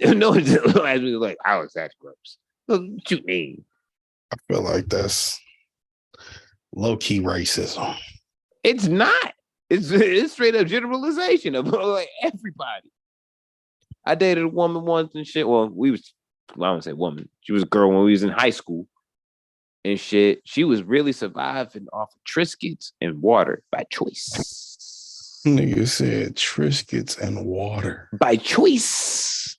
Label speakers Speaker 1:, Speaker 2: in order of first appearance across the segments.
Speaker 1: No, it just reminds me like Alex, that's gross. What you mean?
Speaker 2: I feel like that's low key racism.
Speaker 1: It's not. It's straight up generalization of like everybody. I dated a woman once and shit. Well, I don't say woman. She was a girl when we was in high school and shit. She was really surviving off of Triscuits and water by choice.
Speaker 2: Nigga said Triscuits and water.
Speaker 1: By choice.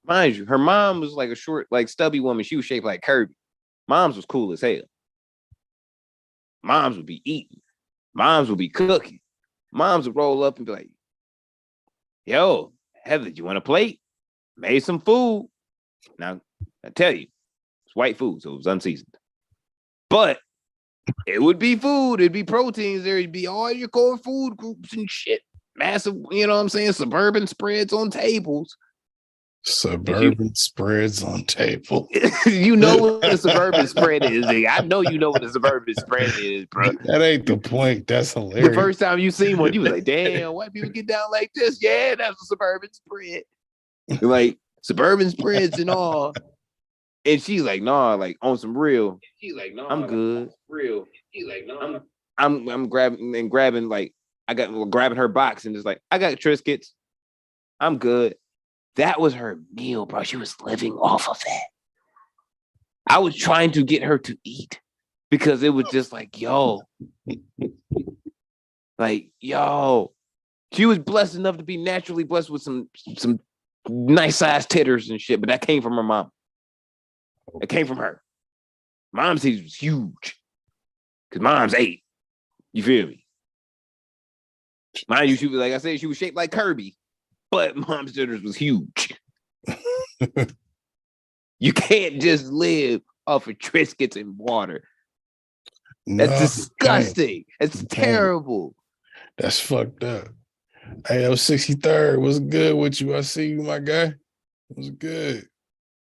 Speaker 1: Mind you, her mom was like a short, like stubby woman. She was shaped like Kirby. Mom's was cool as hell. Moms would be eating. Moms would be cooking. Moms would roll up and be like, yo, Heather, you want a plate? Made some food. Now, I tell you, it's white food, so it was unseasoned. But it would be food. It'd be proteins. There'd be all your core food groups and shit. Massive, you know what I'm saying? Suburban spreads on tables.
Speaker 2: Suburban spreads on table.
Speaker 1: You know what a suburban spread is. I know you know what a suburban spread is, bro.
Speaker 2: That ain't the point. That's hilarious.
Speaker 1: The first time you seen one, you was like, damn, white people get down like this. Yeah, that's a suburban spread. Like suburban spreads and all. And she's like, nah, like on some real. She's like, nah, I'm good. Like, real. She's like, nah. I'm grabbing like grabbing her box and just like, I got Triscuits. I'm good. That was her meal, bro. She was living off of that. I was trying to get her to eat because it was just like, yo. Like, yo. She was blessed enough to be naturally blessed with some nice sized titters and shit, but that came from her mom. It came from her. Mom's titties was huge. Because mom's 8. You feel me? Mind you, she was, like I said, she was shaped like Kirby. But mom's titties was huge. You can't just live off of Triscuits and water. No, that's disgusting. It's terrible.
Speaker 2: That's fucked up. Hey, yo, 63rd, what's good with you? I see you, my guy. What's good?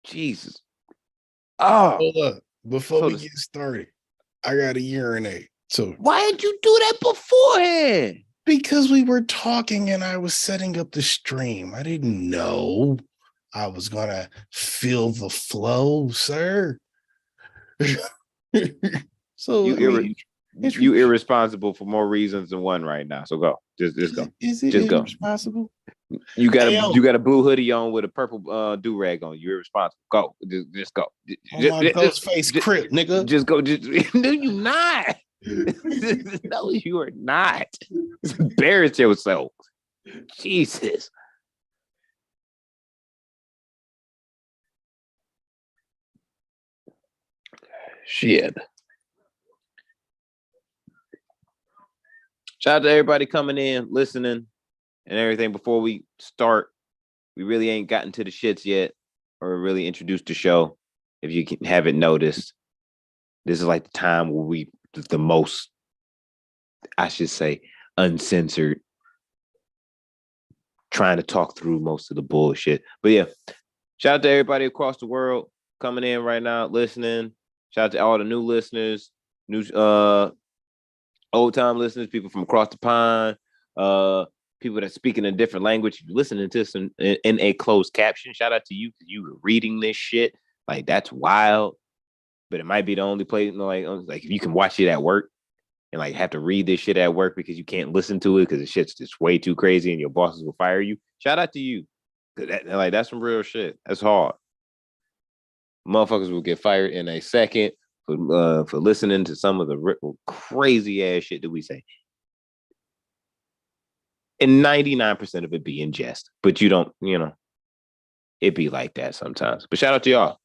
Speaker 1: Jesus. Oh.
Speaker 2: Hold up. Before we get started, I got to urinate. So
Speaker 1: why did you do that beforehand?
Speaker 2: Because we were talking and I was setting up the stream. I didn't know I was going to feel the flow, sir. So
Speaker 1: you irresponsible for more reasons than one right now. So go. Just go.
Speaker 2: Is it
Speaker 1: just
Speaker 2: irresponsible?
Speaker 1: Go. You got a blue hoodie on with a purple do-rag on. You're irresponsible. Go. Just go.
Speaker 2: Ghost face crip, nigga.
Speaker 1: Just go. No, you not. No, you are not. Embarrass yourself. Jesus. Shit. Shout out to everybody coming in, listening, and everything. Before we start, we really ain't gotten to the shits yet, or really introduced the show. If you haven't noticed, this is like the time where we the most, I should say, uncensored, trying to talk through most of the bullshit. But yeah, shout out to everybody across the world coming in right now, listening. Shout out to all the new listeners, old time listeners, people from across the pond, people that speak in a different language. If you're listening to this in a closed caption, shout out to you because you were reading this shit. Like, that's wild. But it might be the only place, like if you can watch it at work and like have to read this shit at work because you can't listen to it because the shit's just way too crazy and your bosses will fire you. Shout out to you. That's some real shit. That's hard. Motherfuckers will get fired in a second for listening to some of the crazy ass shit that we say. And 99% of it be in jest. But you don't, it be like that sometimes. But shout out to y'all.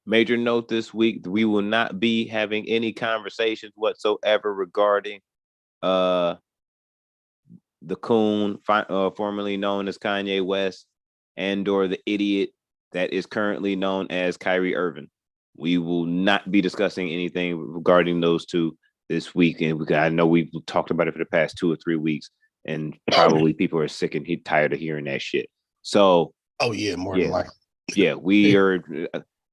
Speaker 1: Major note this week, we will not be having any conversations whatsoever regarding the coon, formerly known as Kanye West, and or the idiot that is currently known as Kyrie Irving. We will not be discussing anything regarding those two this week, and I know we've talked about it for the past 2 or 3 weeks, and probably people are sick and tired of hearing that shit. So,
Speaker 2: more than likely.
Speaker 1: Yeah, we are.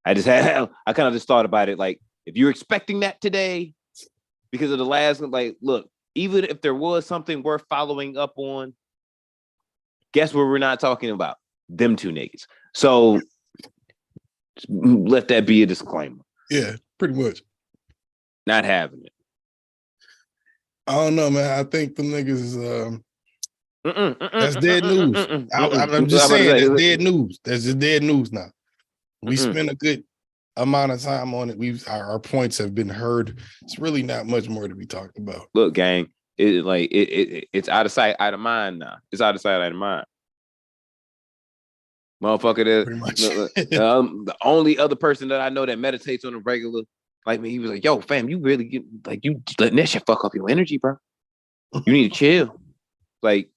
Speaker 1: I kind of just thought about it. Like, if you're expecting that today because of the last, like, look, even if there was something worth following up on, guess what we're not talking about? Them two niggas. So let that be a disclaimer.
Speaker 2: Yeah, pretty much.
Speaker 1: Not having it.
Speaker 2: I don't know, man. I think the niggas that's dead news. I'm just saying that's dead news. That's just dead news now. We spent a good amount of time on it. Our points have been heard. It's really not much more to be talked about.
Speaker 1: Look, gang, it's out of sight, out of mind now. It's out of sight, out of mind. Motherfucker, the only other person that I know that meditates on a regular, like me, he was like, yo, fam, you really get like you letting that shit fuck up your energy, bro. You need to chill. Like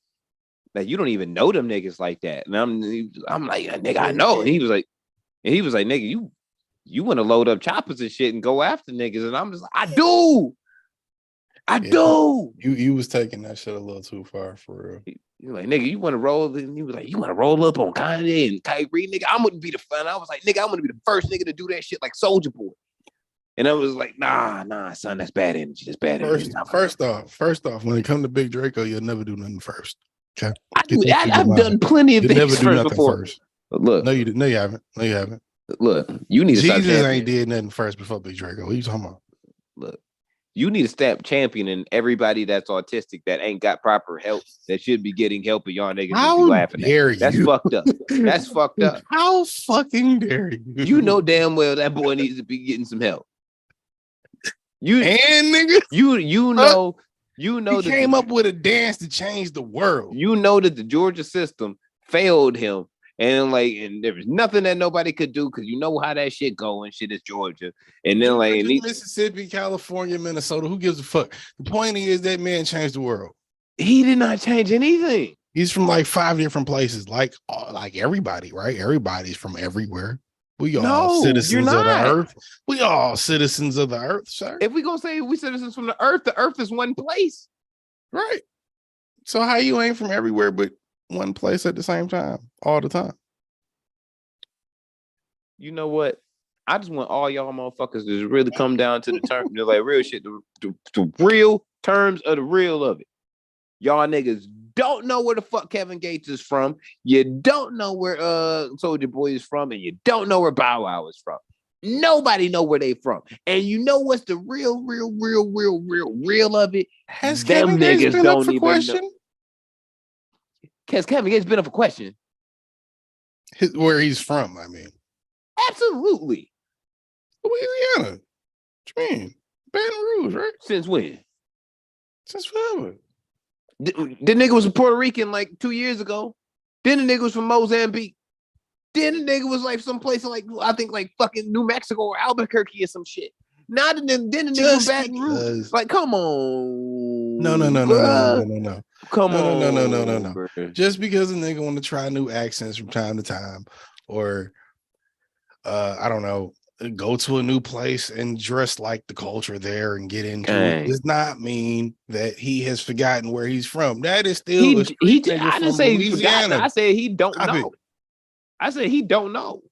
Speaker 1: you don't even know them niggas like that. And I'm like, nigga, I know. And he was like, nigga, you want to load up choppers and shit and go after niggas. And I'm just like, I do.
Speaker 2: You was taking that shit a little too far for real.
Speaker 1: You're like, nigga, you want to roll? And he was like, you want to roll up on Kanye and Kyrie, nigga? I'm gonna be the fun. I was like, nigga, I'm gonna be the first nigga to do that shit like Soulja Boy. And I was like, nah, son, that's bad energy. That's bad energy.
Speaker 2: First off, when it comes to Big Draco, you'll never do nothing first. Okay,
Speaker 1: I've done plenty of things
Speaker 2: never do nothing
Speaker 1: before.
Speaker 2: First.
Speaker 1: Look,
Speaker 2: no, you haven't.
Speaker 1: Look, you need to stop
Speaker 2: Jesus ain't did nothing first before Big Draco. What are you talking about?
Speaker 1: Look, you need to stop championing everybody that's autistic that ain't got proper help that should be getting help, and y'all niggas just be laughing at.
Speaker 2: You?
Speaker 1: That's fucked up. That's fucked up.
Speaker 2: How fucking dare you?
Speaker 1: You know damn well that boy needs to be getting some help.
Speaker 2: Nigga,
Speaker 1: you know
Speaker 2: he came up with a dance to change the world.
Speaker 1: You know that the Georgia system failed him, and there was nothing that nobody could do because you know how that shit go and shit is Georgia. And then
Speaker 2: Mississippi, California, Minnesota, who gives a fuck? The point is that man changed the world.
Speaker 1: He did not change anything.
Speaker 2: He's from like 5 different places, like everybody, right? Everybody's from everywhere. We all citizens of the earth. We all citizens of the earth, sir.
Speaker 1: If we gonna say we citizens from the earth is one place.
Speaker 2: Right. So how you ain't from everywhere but one place at the same time, all the time?
Speaker 1: You know what? I just want all y'all motherfuckers to really come down to the term, like real shit, the real terms of the real of it. Y'all niggas don't know where the fuck Kevin Gates is from. You don't know where Soulja Boy is from, and you don't know where Bow Wow is from. Nobody know where they from. And you know what's the real of it?
Speaker 2: Has Kevin Gates been up for question?
Speaker 1: Has Kevin Gates been up for question?
Speaker 2: Where he's from, I mean.
Speaker 1: Absolutely.
Speaker 2: Louisiana. What you mean? Baton Rouge, right?
Speaker 1: Since when?
Speaker 2: Since forever.
Speaker 1: The nigga was a Puerto Rican like 2 years ago. Then the nigga was from Mozambique. Then the nigga was like someplace like I think like fucking New Mexico or Albuquerque or some shit. Now then the nigga was Baton Rouge. Like, come on.
Speaker 2: No.
Speaker 1: Come on.
Speaker 2: No. Just because a nigga want to try new accents from time to time, or I don't know, go to a new place and dress like the culture there and get into it does not mean that he has forgotten where he's from. That is still
Speaker 1: I didn't say he forgot. I said he don't know. I said he don't know.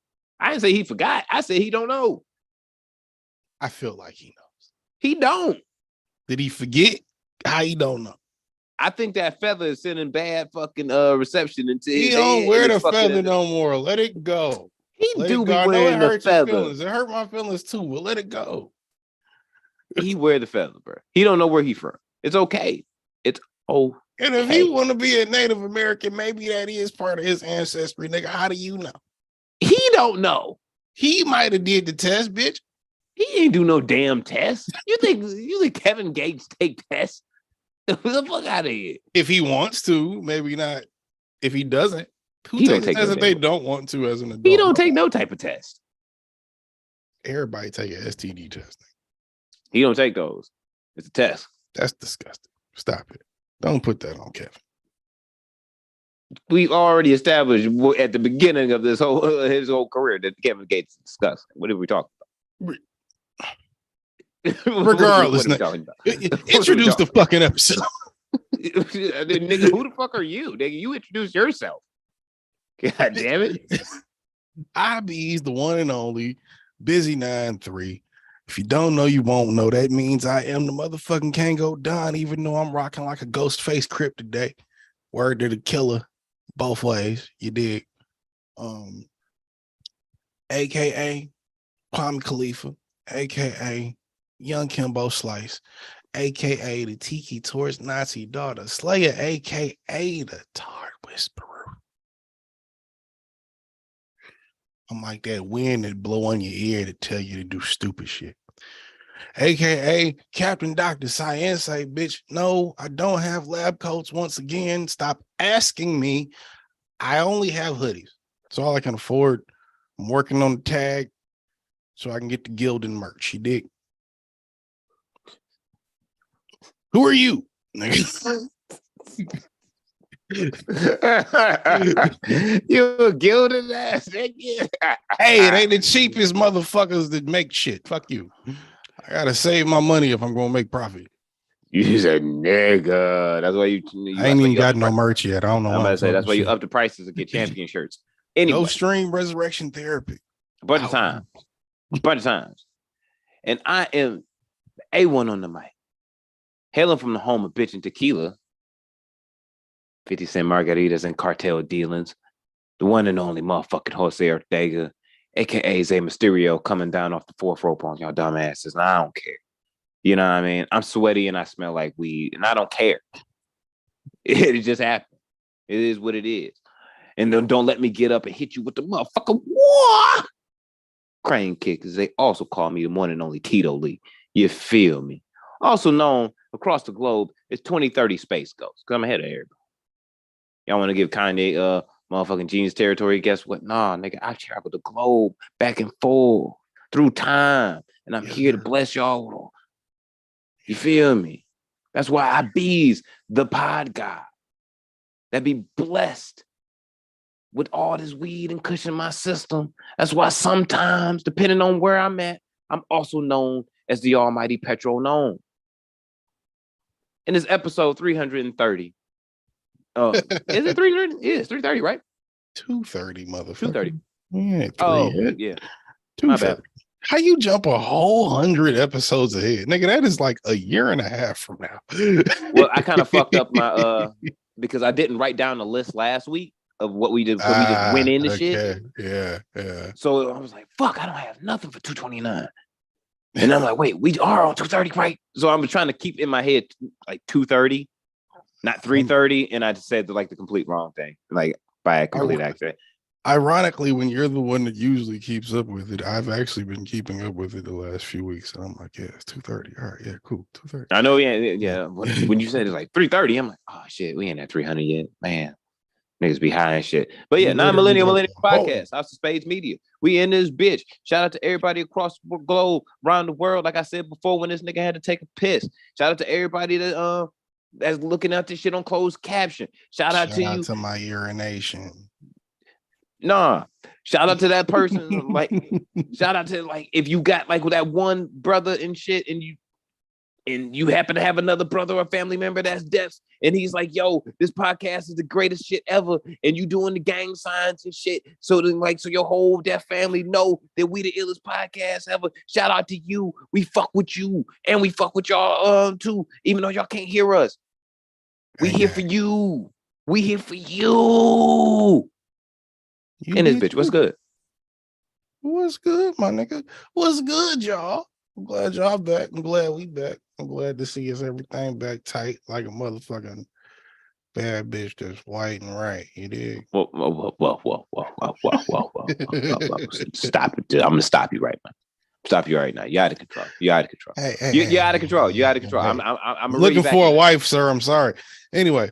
Speaker 1: I didn't say he forgot. I said he don't know.
Speaker 2: I feel like he knows.
Speaker 1: He don't.
Speaker 2: Did he forget? How he don't know?
Speaker 1: I think that feather is sending bad fucking reception into
Speaker 2: he don't wear the feather no more. Let it go.
Speaker 1: He do be wearing the feather.
Speaker 2: It hurt my feelings too. Well, let it go.
Speaker 1: He wear the feather, bro. He don't know where he from. It's okay. It's okay.
Speaker 2: And if he want to be a Native American, maybe that is part of his ancestry, nigga. How do you know?
Speaker 1: He don't know.
Speaker 2: He might have did the test, bitch.
Speaker 1: He ain't do no damn test. You think Kevin Gates take tests? Get the fuck out of here.
Speaker 2: If he wants to, maybe not. If he doesn't, who takes tests if they don't want to as an adult?
Speaker 1: He don't take no type of test.
Speaker 2: Everybody take an STD test.
Speaker 1: He don't take those. It's a test.
Speaker 2: That's disgusting. Stop it. Don't put that on Kevin.
Speaker 1: We've already established at the beginning of this whole his whole career that Kevin Gates discussed. What did we talk about?
Speaker 2: Regardless,
Speaker 1: what are we talking about?
Speaker 2: Introduce the fucking episode.
Speaker 1: Nigga, who the fuck are you? Nigga, you introduce yourself. God damn it.
Speaker 2: IB's the one and only Busy 9-3. If you don't know, you won't know. That means I am the motherfucking Kango Don, even though I'm rocking like a ghost face Crip today. Word to the killer both ways. You dig? AKA Kwame Khalifa, AKA Young Kimbo Slice, AKA the Tiki Torch Nazi daughter, Slayer, AKA the Tard Whisperer. I'm like that wind that blow on your ear to tell you to do stupid shit. AKA Captain Dr. Science, bitch. No, I don't have lab coats. Once again, stop asking me. I only have hoodies. That's all I can afford. I'm working on the tag so I can get the Gildan merch. You dig? Who are you?
Speaker 1: You a gilded ass nigga.
Speaker 2: Hey, it ain't the cheapest motherfuckers that make shit. Fuck you. I gotta save my money if I'm gonna make profit.
Speaker 1: You said nigga. That's why you
Speaker 2: I ain't even got no merch yet. I don't know.
Speaker 1: I'm about to say that's why you up the prices to get champion shirts. Anyway,
Speaker 2: Go stream Resurrection Therapy.
Speaker 1: A bunch of times. And I am A1 on the mic. Hailing from the home of bitch and tequila, 50 Cent margaritas and cartel dealings, the one and only motherfucking Jose Ortega, aka Zay Mysterio, coming down off the fourth rope on y'all dumbasses. And I don't care. You know what I mean? I'm sweaty and I smell like weed, and I don't care. It just happened. It is what it is. And then don't let me get up and hit you with the motherfucking war crane kick, because they also call me the one and only Tito Lee. You feel me? Also known across the globe as 2030 Space Ghost, because I'm ahead of everybody. Y'all want to give Kanye motherfucking Genius territory? Guess what? Nah, nigga, I traveled the globe back and forth through time, and I'm here to bless y'all. You feel me? That's why I bees the pod guy that be blessed with all this weed and cushion in my system. That's why sometimes, depending on where I'm at, I'm also known as the almighty Petro Known. In this episode 330, is it 330? Yeah, it's 330, right?
Speaker 2: 230, motherfucker.
Speaker 1: 230.
Speaker 2: Yeah,
Speaker 1: yeah.
Speaker 2: 230. My bad. How you jump a whole 100 episodes ahead? Nigga, that is like a year and a half from now.
Speaker 1: Well, I kind of fucked up my because I didn't write down the list last week of what we did. So we just went into shit.
Speaker 2: Yeah.
Speaker 1: So I was like, fuck, I don't have nothing for 229. And I'm like, wait, we are on 230, right? So I'm trying to keep in my head like 230, not 330. And I just said like the complete wrong thing. Like by a complete accident.
Speaker 2: Ironically, when you're the one that usually keeps up with it, I've actually been keeping up with it the last few weeks. And I'm like, yeah, it's 230. All right, yeah, cool. 230.
Speaker 1: I know, yeah. When you said it's like 330, I'm like, oh shit, we ain't at 300 yet. Man, niggas be high and shit. But yeah, non-millennial podcast, House of Spades Media. We in this bitch. Shout out to everybody across the globe, around the world. Like I said before, when this nigga had to take a piss. Shout out to everybody that that's looking at this shit on closed caption. Shout out to
Speaker 2: my urination.
Speaker 1: Nah, shout out to that person. Like, shout out to like if you got like with that one brother and shit, and you happen to have another brother or family member that's deaf, and he's like, yo, this podcast is the greatest shit ever, and you doing the gang signs and shit. So then, like, so your whole deaf family know that we the illest podcast ever. Shout out to you. We fuck with you, and we fuck with y'all too, even though y'all can't hear us. We here for you. We here for you. In this bitch, what's good?
Speaker 2: What's good, my nigga? What's good, y'all? I'm glad y'all back. I'm glad we back. I'm glad to see us everything back tight like a motherfucking bad bitch that's white and right. You dig?
Speaker 1: Whoa. Stop it. I'm gonna stop you right now. Stop you right now. You're out of control. You're out of control. You're out of control. You're out of control. I'm
Speaker 2: looking for a wife, sir. I'm sorry. Anyway,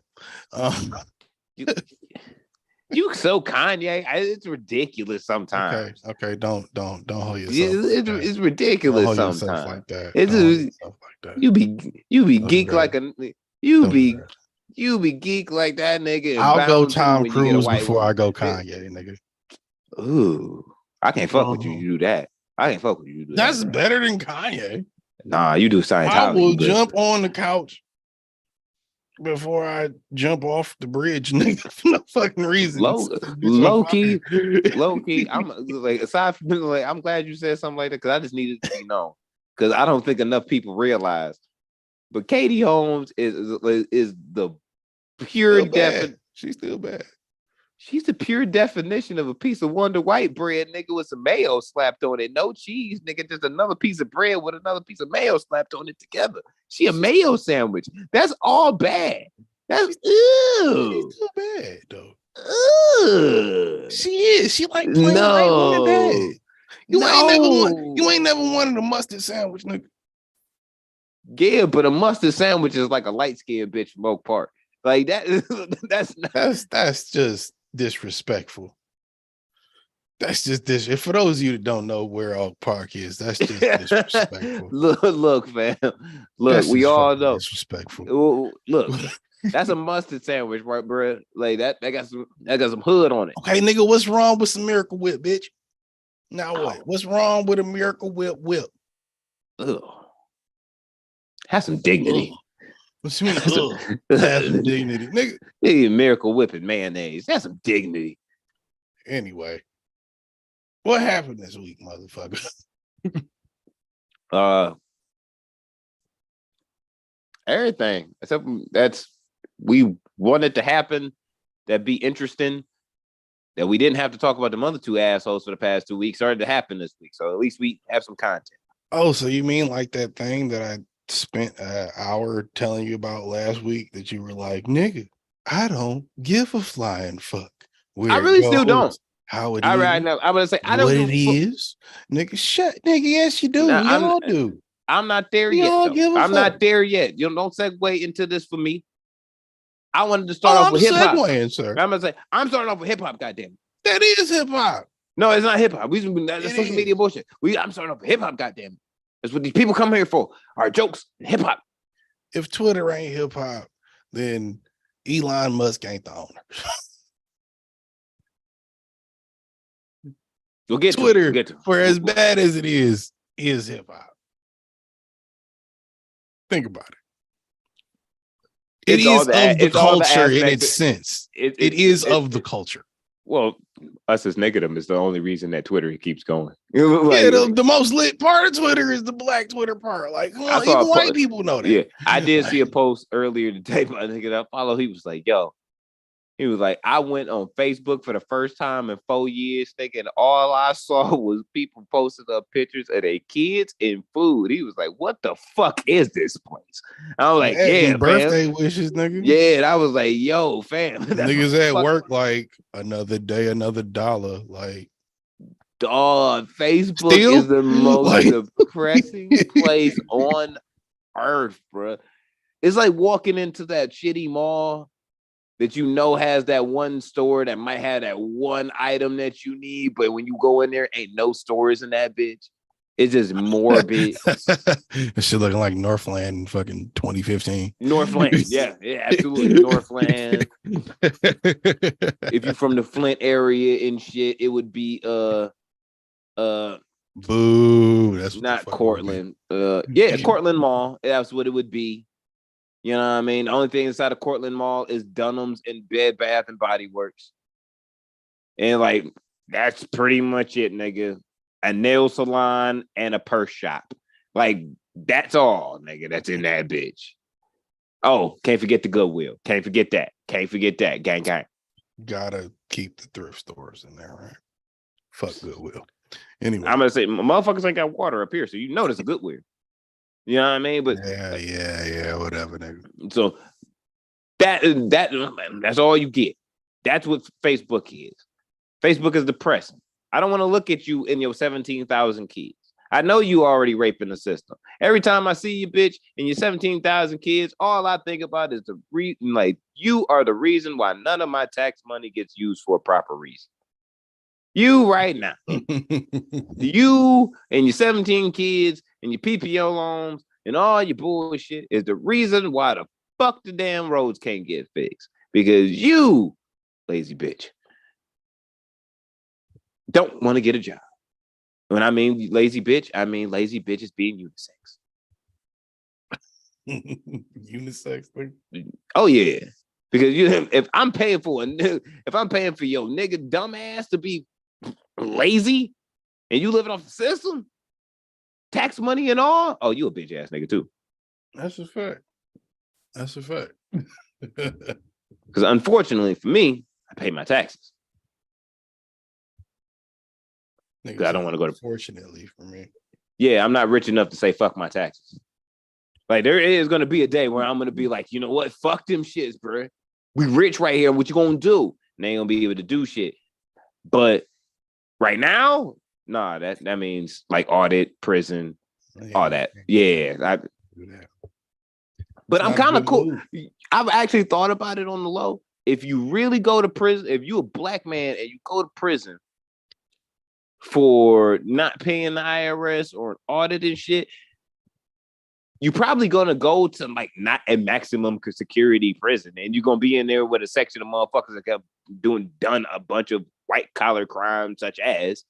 Speaker 1: you so Kanye. It's ridiculous sometimes.
Speaker 2: Okay. Don't hold yourself.
Speaker 1: It's ridiculous sometimes.
Speaker 2: Like that.
Speaker 1: You be geek like a. You be geek like that, nigga. And
Speaker 2: I'll go
Speaker 1: bound to
Speaker 2: Tom
Speaker 1: when you get a
Speaker 2: Cruise
Speaker 1: white
Speaker 2: before I
Speaker 1: woman.
Speaker 2: go Kanye, nigga.
Speaker 1: Ooh, I can't fuck with you. You do that. I can't fuck with you. You do
Speaker 2: That's
Speaker 1: that, bro.
Speaker 2: better than Kanye.
Speaker 1: Nah, you do Scientology.
Speaker 2: I will jump on the couch before I jump off the bridge, nigga, for no fucking reason.
Speaker 1: Low key. I'm like, aside from like, I'm glad you said something like that because I just needed to be known because I don't think enough people realize. But Katie Holmes is the pure definition.
Speaker 2: She's still bad.
Speaker 1: She's the pure definition of a piece of Wonder White bread, nigga, with some mayo slapped on it. No cheese, nigga, just another piece of bread with another piece of mayo slapped on it together. She a mayo sandwich. That's all bad. That's ew.
Speaker 2: She's still bad, though.
Speaker 1: Ugh.
Speaker 2: She is. She like plain white woman bad. You ain't never wanted a mustard sandwich, nigga.
Speaker 1: Yeah, but a mustard sandwich is like a light-skinned bitch from Oak Park. Like that.
Speaker 2: That's just disrespectful. That's just this. For those of you that don't know where Oak Park is, that's just disrespectful.
Speaker 1: Look, fam. Look, we all know.
Speaker 2: Disrespectful.
Speaker 1: Look, that's a mustard sandwich, right, bro? Like that got some hood on it.
Speaker 2: Okay, nigga, what's wrong with some Miracle Whip, bitch? Now what? What's wrong with a Miracle Whip?
Speaker 1: Ugh. Have some dignity.
Speaker 2: What you mean? Have some dignity, nigga.
Speaker 1: Miracle Whip and mayonnaise. That's some dignity.
Speaker 2: Anyway, what happened this week, motherfucker?
Speaker 1: Everything except we wanted to happen. That'd be interesting. That we didn't have to talk about them other two assholes for the past 2 weeks started to happen this week. So at least we have some content.
Speaker 2: Oh, so you mean like that thing that I spent an hour telling you about last week that you were like, nigga, I don't give a flying fuck.
Speaker 1: I really still don't.
Speaker 2: How it
Speaker 1: all
Speaker 2: is.
Speaker 1: Right, now, I'm gonna say I don't
Speaker 2: what it is. Nigga, shut nigga, yes, you do. We all do.
Speaker 1: I'm not there yet. I'm not there yet. You don't segue into this for me. I wanted to start off with hip hop.
Speaker 2: Sir.
Speaker 1: I'm gonna say I'm starting off with hip hop. Goddamn,
Speaker 2: that is hip hop.
Speaker 1: No, it's not hip hop. That's social media bullshit. I'm starting off with hip hop. Goddamn, that's what these people come here for. Our jokes, hip hop.
Speaker 2: If Twitter ain't hip hop, then Elon Musk ain't the owner.
Speaker 1: We'll get
Speaker 2: Twitter,
Speaker 1: to it.
Speaker 2: For as bad as it is hip hop. Think about it. It is of the culture in its sense. It is of the culture.
Speaker 1: Well, us as negative is the only reason that Twitter keeps going.
Speaker 2: Like, the most lit part of Twitter is the black Twitter part. Like, even white people know that.
Speaker 1: Yeah, I did see a post earlier today by a nigga that I follow. He was like, I went on Facebook for the first time in 4 years, thinking all I saw was people posting up pictures of their kids and food. He was like, what the fuck is this place? I was like, yeah,
Speaker 2: birthday
Speaker 1: fam.
Speaker 2: wishes, nigga.
Speaker 1: Yeah, and I was like, yo, fam.
Speaker 2: Niggas at work like another day, another dollar. Like,
Speaker 1: dog, Facebook is the most depressing place on earth, bro. It's like walking into that shitty mall that has that one store that might have that one item that you need, but when you go in there, ain't no stores in that bitch. It's just morbid.
Speaker 2: That shit looking like Northland in fucking 2015.
Speaker 1: Northland, yeah, absolutely. Northland. If you're from the Flint area and shit, it would be
Speaker 2: boo. That's
Speaker 1: not Cortland. Cortland Mall. That's what it would be. You know what I mean? The only thing inside of Cortland Mall is Dunham's and Bed Bath and Body Works. And like, that's pretty much it, nigga. A nail salon and a purse shop. Like, that's all, nigga, that's in that bitch. Oh, can't forget the Goodwill. Can't forget that. Gang, gang.
Speaker 2: Gotta keep the thrift stores in there, right? Fuck Goodwill. Anyway.
Speaker 1: I'm gonna say, motherfuckers ain't got water up here, so you know there's a Goodwill. You know what I mean? But
Speaker 2: yeah, whatever, nigga.
Speaker 1: So that's all you get. That's what Facebook is. Facebook is depressing. I don't want to look at you and your 17,000 kids. I know you already raping the system. Every time I see you, bitch, and your 17,000 kids, all I think about is you are the reason why none of my tax money gets used for a proper reason. You right now. You and your 17 kids and your PPO loans and all your bullshit is the reason why the fuck the damn roads can't get fixed? Because you, lazy bitch, don't want to get a job. When I mean lazy bitch, I mean lazy bitches being unisex.
Speaker 2: Unisex thing?
Speaker 1: Oh yeah. Because if I'm paying for your nigga dumbass to be lazy and you living off the system, tax money and all, oh, you a bitch ass nigga too.
Speaker 2: That's a fact. That's a fact.
Speaker 1: Because unfortunately for me, I pay my taxes. Because I don't want to go to.
Speaker 2: Fortunately for me.
Speaker 1: Yeah, I'm not rich enough to say fuck my taxes. Like there is gonna be a day where I'm gonna be like, you know what? Fuck them shits, bro. We rich right here. What you gonna do? And they ain't gonna be able to do shit. But right now, nah, that means like audit, prison, all that. Yeah. But I'm kind of cool. I've actually thought about it on the low. If you really go to prison, if you a black man and you go to prison for not paying the IRS or an audit and shit, you're probably gonna go to like not a maximum security prison, and you're gonna be in there with a section of motherfuckers that have done a bunch of white collar crimes, such as.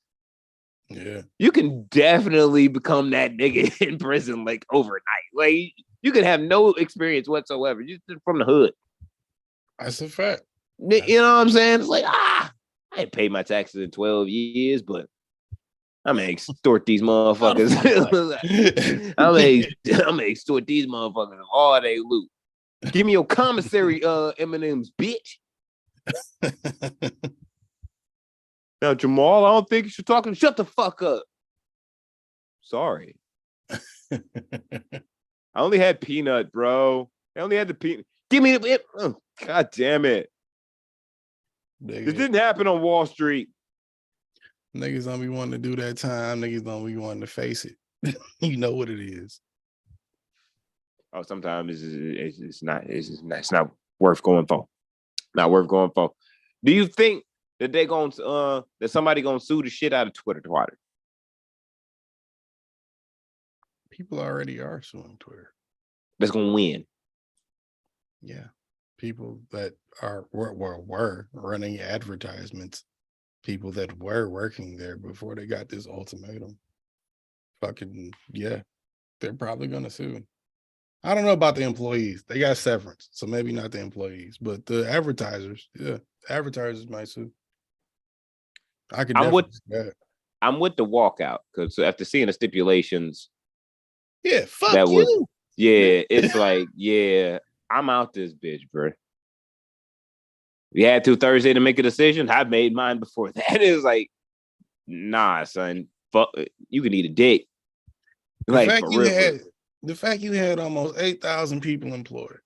Speaker 2: Yeah,
Speaker 1: you can definitely become that nigga in prison like overnight. Like you can have no experience whatsoever. You're just from the hood.
Speaker 2: That's a fact.
Speaker 1: You know what I'm saying? It's like I ain't paid my taxes in 12 years, but I'm gonna extort these motherfuckers. I'm gonna extort these motherfuckers of all they loot. Give me your commissary, M&M's, bitch. Now, Jamal, I don't think you should talk. Shut the fuck up. Sorry. I only had peanut, bro. I only had the peanut. Give me it. Oh, God damn it. This didn't happen on Wall Street.
Speaker 2: Niggas don't be wanting to do that time. Niggas don't be wanting to face it. You know what it is.
Speaker 1: Oh, sometimes it's not worth going for. Not worth going for. Do you think that that somebody gonna sue the shit out of Twitter?
Speaker 2: People already are suing Twitter.
Speaker 1: That's gonna win.
Speaker 2: Yeah, people that were running advertisements. People that were working there before they got this ultimatum. Fucking, yeah, they're probably going to sue. I don't know about the employees. They got severance, so maybe not the employees, but the advertisers, yeah, advertisers might sue. I could definitely see that.
Speaker 1: I'm with the walkout because after seeing the stipulations,
Speaker 2: yeah, fuck you.
Speaker 1: It's like, yeah, I'm out this bitch, bro. We had to Thursday to make a decision. I made mine before that. It was like, nah, son. Fuck, you can eat a dick.
Speaker 2: The fact you had almost 8,000 people employed,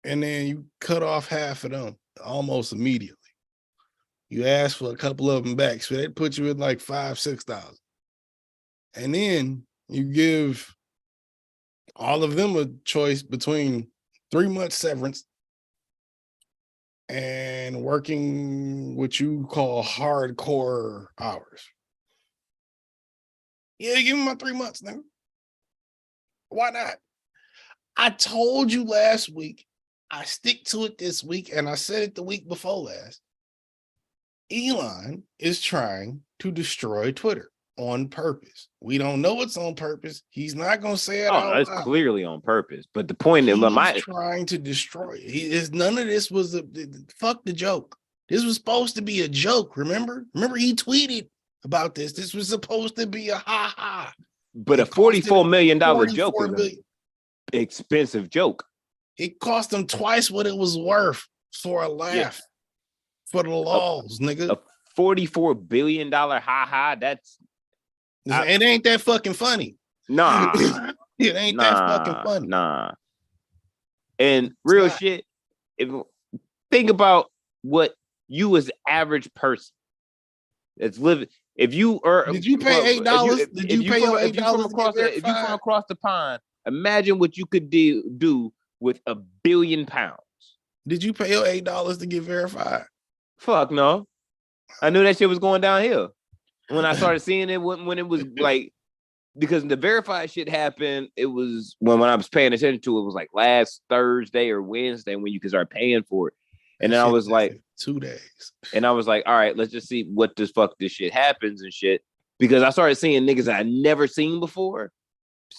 Speaker 2: and then you cut off half of them almost immediately. You asked for a couple of them back, so that put you at like 5,000-6,000. And then you give all of them a choice between 3 months severance and working what you call hardcore hours. Yeah, give me my 3 months now. Why not? I told you last week, I stick to it this week, and I said it the week before last. Elon is trying to destroy Twitter on purpose. We don't know it's on purpose. He's not going to say it out loud.
Speaker 1: It's clearly on purpose. But the point is,
Speaker 2: he's trying to destroy it. None of this was fuck the joke. This was supposed to be a joke. Remember he tweeted about this. This was supposed to be a ha.
Speaker 1: But a $44 million joke is an expensive joke.
Speaker 2: It cost him twice what it was worth for a laugh. Yeah. For the laws, nigga.
Speaker 1: A $44 billion ha.
Speaker 2: It ain't that fucking funny.
Speaker 1: Nah.
Speaker 2: It ain't that fucking funny.
Speaker 1: Nah. And real shit, think about what you as the average person that's living. If you are,
Speaker 2: did you pay $8? Did you pay your $8?
Speaker 1: If you from across the pond, imagine what you could do with £1 billion.
Speaker 2: Did you pay your $8 to get verified?
Speaker 1: Fuck no. I knew that shit was going downhill when I started seeing it when it was like because the verified shit happened. It was when I was paying attention to it, was like last Thursday or Wednesday when you could start paying for it. And then I was like,
Speaker 2: 2 days.
Speaker 1: And I was like, all right, let's just see what the fuck this shit happens and shit. Because I started seeing niggas I never seen before,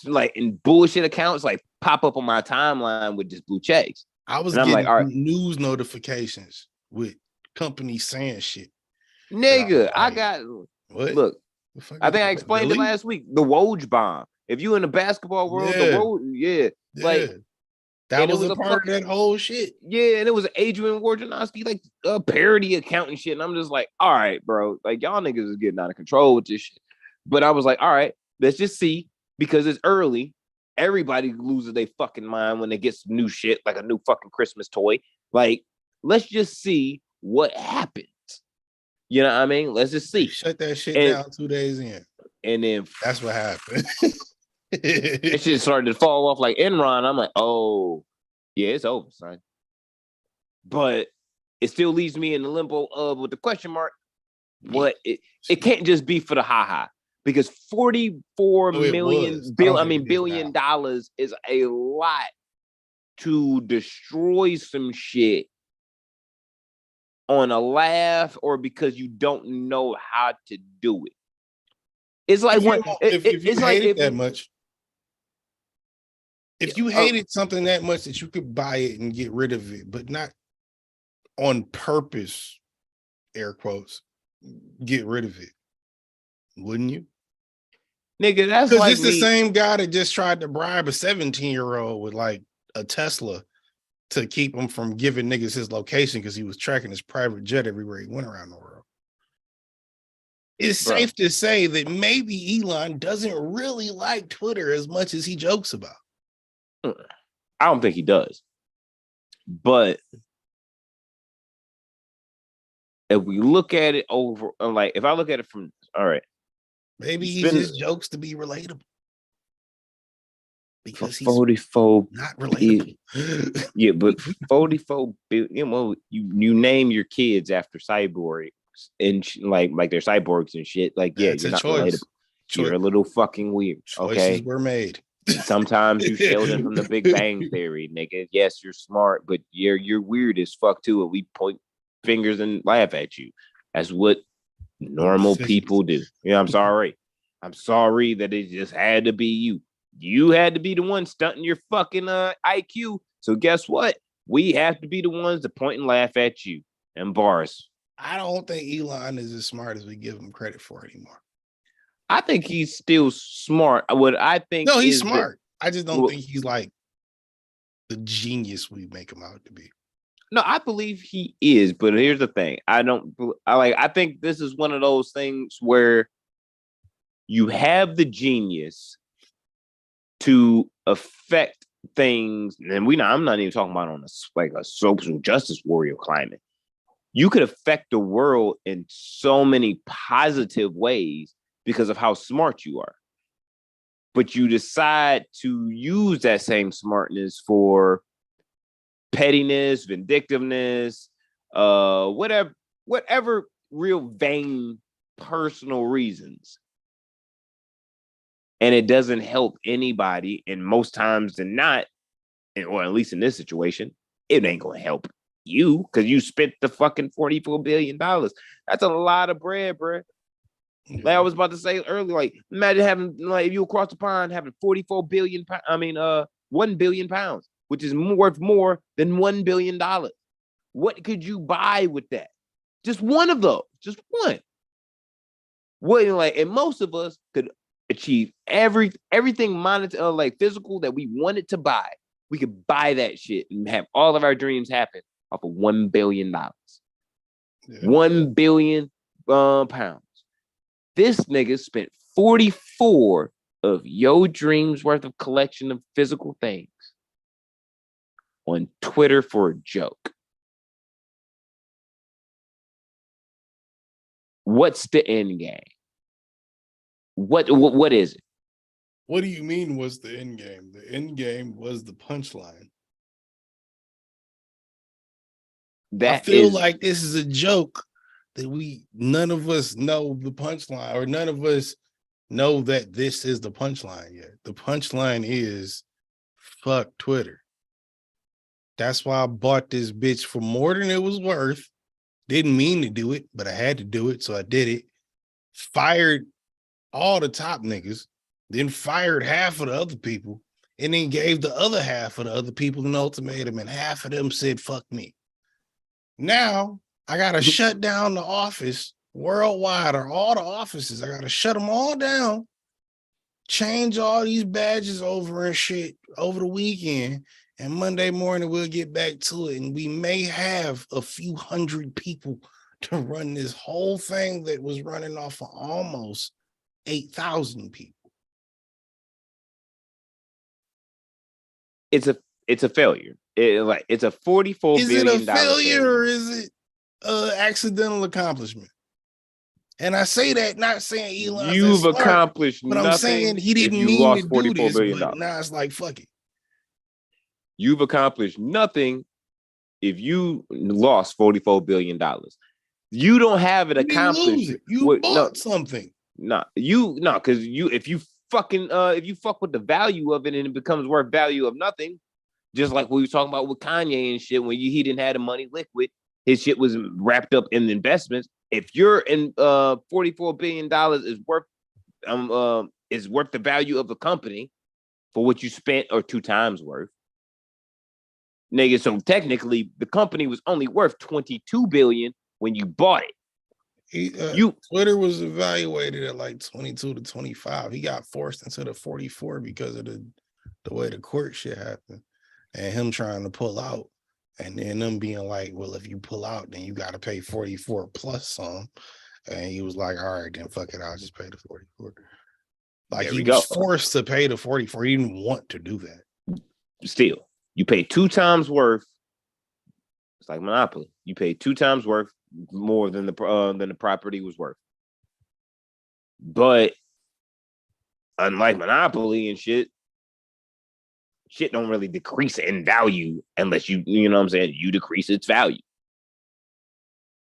Speaker 1: like in bullshit accounts, like pop up on my timeline with just blue checks.
Speaker 2: I was getting like, all right, news notifications with companies saying shit.
Speaker 1: Nigga, I got
Speaker 2: what?
Speaker 1: Look, I think I explained it last week. The Woj bomb. If you in the basketball world, the Woj, like
Speaker 2: that was a part of that whole shit.
Speaker 1: Yeah, and it was Adrian Wojnarowski, like a parody account and shit. And I'm just like, all right, bro, like y'all niggas is getting out of control with this shit. But I was like, all right, let's just see, because it's early. Everybody loses their fucking mind when they get some new shit, like a new fucking Christmas toy. Like, let's just see what happens. You know what I mean? Let's just see.
Speaker 2: Shut that shit down 2 days in.
Speaker 1: And then
Speaker 2: that's what happened.
Speaker 1: It shit started to fall off like Enron. I'm like, oh, yeah, it's over, son. But it still leaves me in the limbo of with the question mark. What it can't just be for the ha-ha, because billion dollars is a lot to destroy some shit on a laugh or because you don't know how to do it. It's like
Speaker 2: if you hate it that much. If you hated something that much that you could buy it and get rid of it, but not on purpose, air quotes, get rid of it, wouldn't you?
Speaker 1: Nigga, that's like
Speaker 2: it's the same guy that just tried to bribe a 17-year-old with like a Tesla to keep him from giving niggas his location because he was tracking his private jet everywhere he went around the world. It's safe to say that maybe Elon doesn't really like Twitter as much as he jokes about.
Speaker 1: I don't think he does. But if we look at it over, like if I look at it from, all right.
Speaker 2: Maybe he just jokes to be relatable. Because he's
Speaker 1: 44
Speaker 2: not relatable.
Speaker 1: Yeah, but 44 billion, well, you name your kids after cyborgs and like they're cyborgs and shit. Like, yeah, you're not relatable. You're a little fucking weird.
Speaker 2: Choices were made.
Speaker 1: Sometimes you Sheldon from the Big Bang Theory, nigga. Yes, you're smart, but you're weird as fuck too. And we point fingers and laugh at you. That's what normal people do. Yeah, I'm sorry. I'm sorry that it just had to be you. You had to be the one stunting your fucking IQ. So guess what? We have to be the ones to point and laugh at you. And bars.
Speaker 2: I don't think Elon is as smart as we give him credit for anymore.
Speaker 1: I think he's still smart. What I think
Speaker 2: he's smart. I just don't think he's like the genius we make him out to be.
Speaker 1: No, I believe he is, but here's the thing. I think this is one of those things where you have the genius to affect things, and I'm not even talking about on a social justice warrior climate. You could affect the world in so many positive ways because of how smart you are. But you decide to use that same smartness for pettiness, vindictiveness, whatever real vain personal reasons. And it doesn't help anybody. And most times than not, or at least in this situation, it ain't going to help you because you spent the fucking $44 billion. That's a lot of bread, bro. Like I was about to say earlier, like imagine having, like, if you across the pond having 44 billion, 1 billion pounds, which is worth more than $1 billion. What could you buy with that? Just one of those, just one. What, like, and most of us could achieve everything monetary, like physical that we wanted to buy. We could buy that shit and have all of our dreams happen off of $1 billion. Yeah. 1 billion pounds. This nigga spent 44 of your dreams worth of collection of physical things on Twitter for a joke. What's the end game? What is it?
Speaker 2: What do you mean what's the end game? The end game was the punchline. I feel like this is a joke that none of us know the punchline, or none of us know that this is the punchline yet. The punchline is fuck Twitter. That's why I bought this bitch for more than it was worth. Didn't mean to do it, but I had to do it, so I did it. Fired all the top niggas, then fired half of the other people, and then gave the other half of the other people an ultimatum, and half of them said, fuck me. Now, I got to shut down the office worldwide, or all the offices. I got to shut them all down, change all these badges over and shit over the weekend, and Monday morning we'll get back to it, and we may have a few hundred people to run this whole thing that was running off of almost 8,000 people.
Speaker 1: It's a failure. It's a $44 billion.
Speaker 2: Is it a failure or is it an accidental accomplishment? And I say that not saying Elon.
Speaker 1: You've accomplished
Speaker 2: but
Speaker 1: nothing.
Speaker 2: I'm saying he didn't mean to do this, but now it's like fuck it.
Speaker 1: You've accomplished nothing if you lost $44 billion. You don't have it accomplished.
Speaker 2: You bought something.
Speaker 1: Because if you fuck with the value of it and it becomes worth value of nothing, just like we were talking about with Kanye and shit, when he didn't have the money liquid, his shit was wrapped up in investments. If you're in $44 billion is worth the value of the company for what you spent or 2 times worth. Nigga, so technically the company was only worth $22 billion when you bought it.
Speaker 2: Twitter was evaluated at like 22 to 25. He got forced into the 44 because of the way the court shit happened and him trying to pull out, and then them being like, well, if you pull out, then you got to pay 44 plus some. And he was like, all right, then fuck it, I'll just pay the 44. Like he was forced to pay the 44. He didn't want to do that.
Speaker 1: Still, you pay 2 times worth. It's like Monopoly. You pay 2 times worth more than the property was worth. But unlike Monopoly and shit don't really decrease in value unless you know what I'm saying, you decrease its value.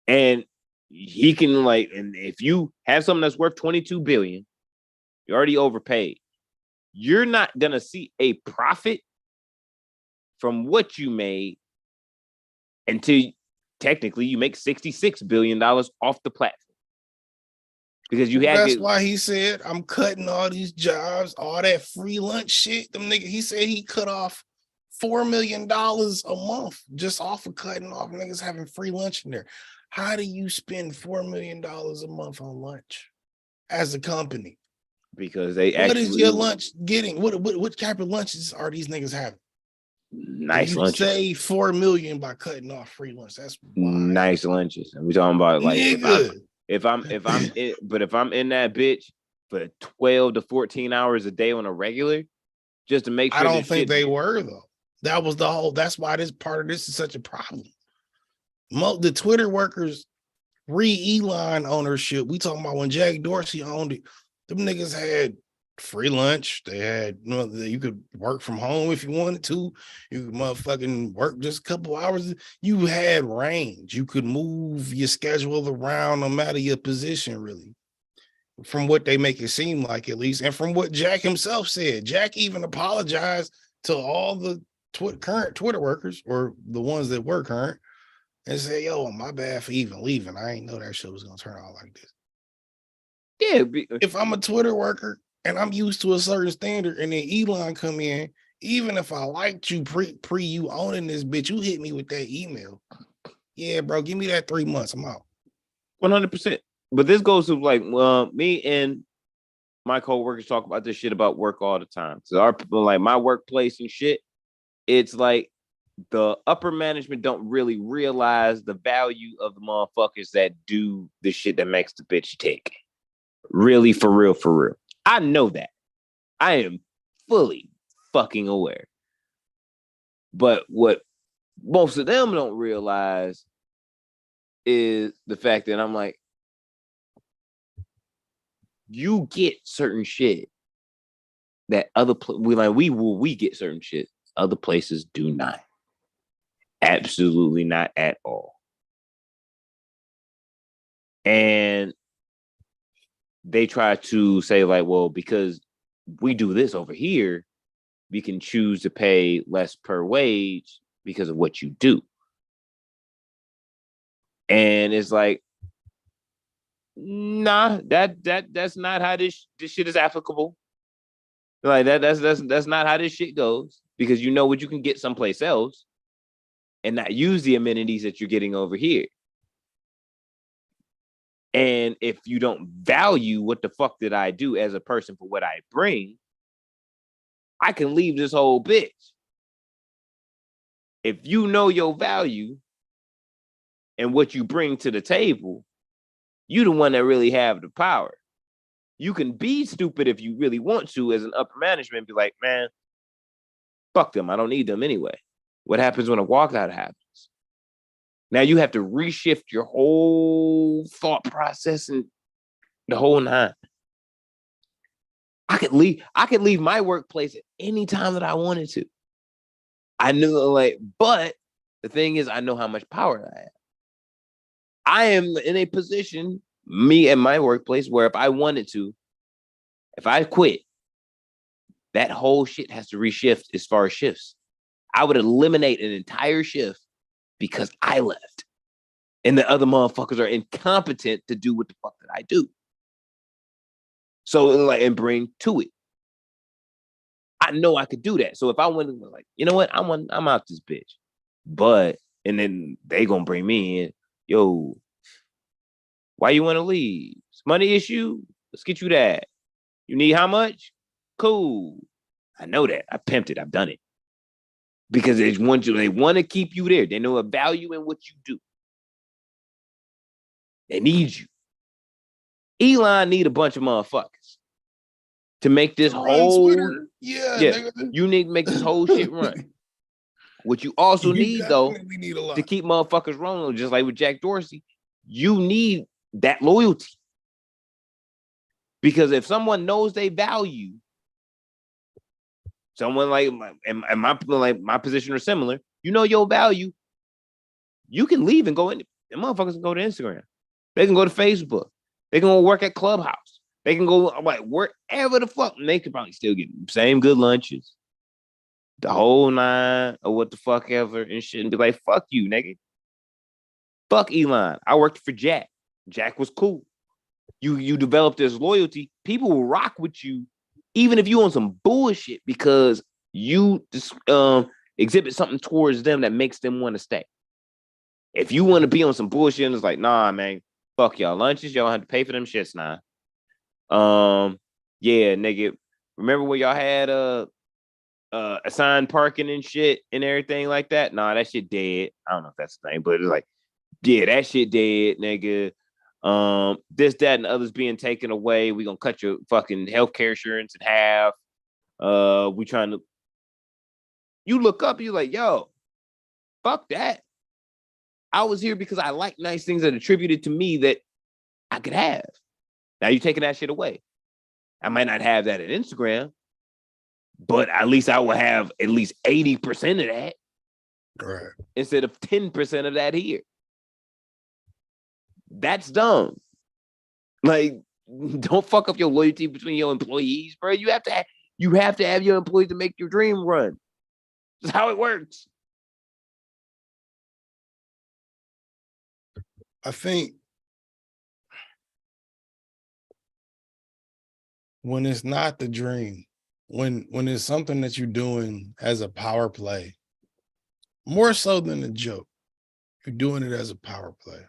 Speaker 1: And he can and if you have something that's worth 22 billion, you already overpaid. You're not gonna see a profit from what you made until technically you make $66 billion off the platform. Because that's
Speaker 2: why he said, I'm cutting all these jobs, all that free lunch shit. Them niggas, he said he cut off $4 million a month just off of cutting off niggas having free lunch in there. How do you spend $4 million a month on lunch as a company?
Speaker 1: Because what
Speaker 2: is your lunch getting? What type of lunches are these niggas having?
Speaker 1: Nice lunches.
Speaker 2: Save $4 million by cutting off free lunch. That's wild.
Speaker 1: Nice lunches. And we're talking about if I'm in that bitch for 12 to 14 hours a day on a regular, just to make sure.
Speaker 2: I don't think they were though. That was the whole. That's why this part of this is such a problem. The Twitter workers Elon ownership. We talking about when Jack Dorsey owned it. Them niggas had free lunch. They had, you could work from home if you wanted to. You could motherfucking work just a couple hours. You had range. You could move your schedule around no matter your position, really. From what they make it seem like, at least. And from what Jack himself said. Jack even apologized to all the current Twitter workers, or the ones that were current, and say, yo, my bad for even leaving. I ain't know that shit was going to turn out like this.
Speaker 1: Yeah.
Speaker 2: If I'm a Twitter worker and I'm used to a certain standard, and then Elon come in, even if I liked you pre you owning this bitch, you hit me with that email. Yeah, bro, give me that 3 months. I'm out.
Speaker 1: 100%. But this goes to me and my coworkers talk about this shit about work all the time. So our people, my workplace and shit, it's like the upper management don't really realize the value of the motherfuckers that do the shit that makes the bitch tick. Really, for real. I know that. I am fully fucking aware. But what most of them don't realize is the fact that I'm like, you get certain shit that we get certain shit other places do not. Absolutely not at all. And they try to say like, well, because we do this over here, we can choose to pay less per wage because of what you do. And it's like, nah, that's not how this shit is applicable. Like that's not how this shit goes, because you know what you can get someplace else and not use the amenities that you're getting over here. And if you don't value what the fuck did I do as a person for what I bring, I can leave this whole bitch. If you know your value and what you bring to the table, you the one that really have the power. You can be stupid if you really want to as an upper management, be like, man, fuck them. I don't need them anyway. What happens when a walkout happens? Now you have to reshift your whole thought process and the whole nine. I could leave my workplace at any time that I wanted to. I knew, like, but the thing is, I know how much power I have. I am in a position, me and my workplace, where if I wanted to, if I quit, that whole shit has to reshift as far as shifts. I would eliminate an entire shift because I left. And the other motherfuckers are incompetent to do what the fuck that I do. So, like, and bring to it. I know I could do that. So if I went, like, you know what, I'm out this bitch. But, and then they gonna bring me in. Yo, why you want to leave? It's money issue. Let's get you that. You need how much? Cool. I know that. I pimped it. I've done it. Because they want to keep you there. They know a value in what you do. They need you. Elon need a bunch of motherfuckers to make this whole
Speaker 2: Twitter. Yeah.
Speaker 1: You need to make this whole shit run. What you also need, though,
Speaker 2: need
Speaker 1: to keep motherfuckers rolling, just like with Jack Dorsey, you need that loyalty. Because if someone knows they value, someone like my position or similar, you know your value, you can leave and go in. The motherfuckers can go to Instagram. They can go to Facebook. They can go work at Clubhouse. They can go like wherever the fuck, and they could probably still get the same good lunches, the whole nine or what the fuck ever and shit, and be like, fuck you, nigga. Fuck Elon. I worked for Jack. Jack was cool. You develop this loyalty. People will rock with you, even if you on some bullshit, because you just exhibit something towards them that makes them want to stay. If you want to be on some bullshit and it's like, nah, man, fuck y'all lunches, y'all have to pay for them shits now. Yeah, nigga. Remember when y'all had assigned parking and shit and everything like that? Nah, that shit dead. I don't know if that's the thing, but it's like, yeah, that shit dead, nigga. This, that, and others being taken away. We gonna cut your fucking healthcare insurance in half. We trying to. You look up, you like, yo, fuck that. I was here because I like nice things that attributed to me that I could have. Now you taking that shit away. I might not have that at Instagram, but at least I will have at least 80% of that.
Speaker 2: Right.
Speaker 1: Instead of 10% of that here. That's dumb. Like, don't fuck up your loyalty between your employees, bro. You have to have your employees to make your dream run. That's how it works.
Speaker 2: I think when it's not the dream, when it's something that you're doing as a power play, more so than a joke, you're doing it as a power play.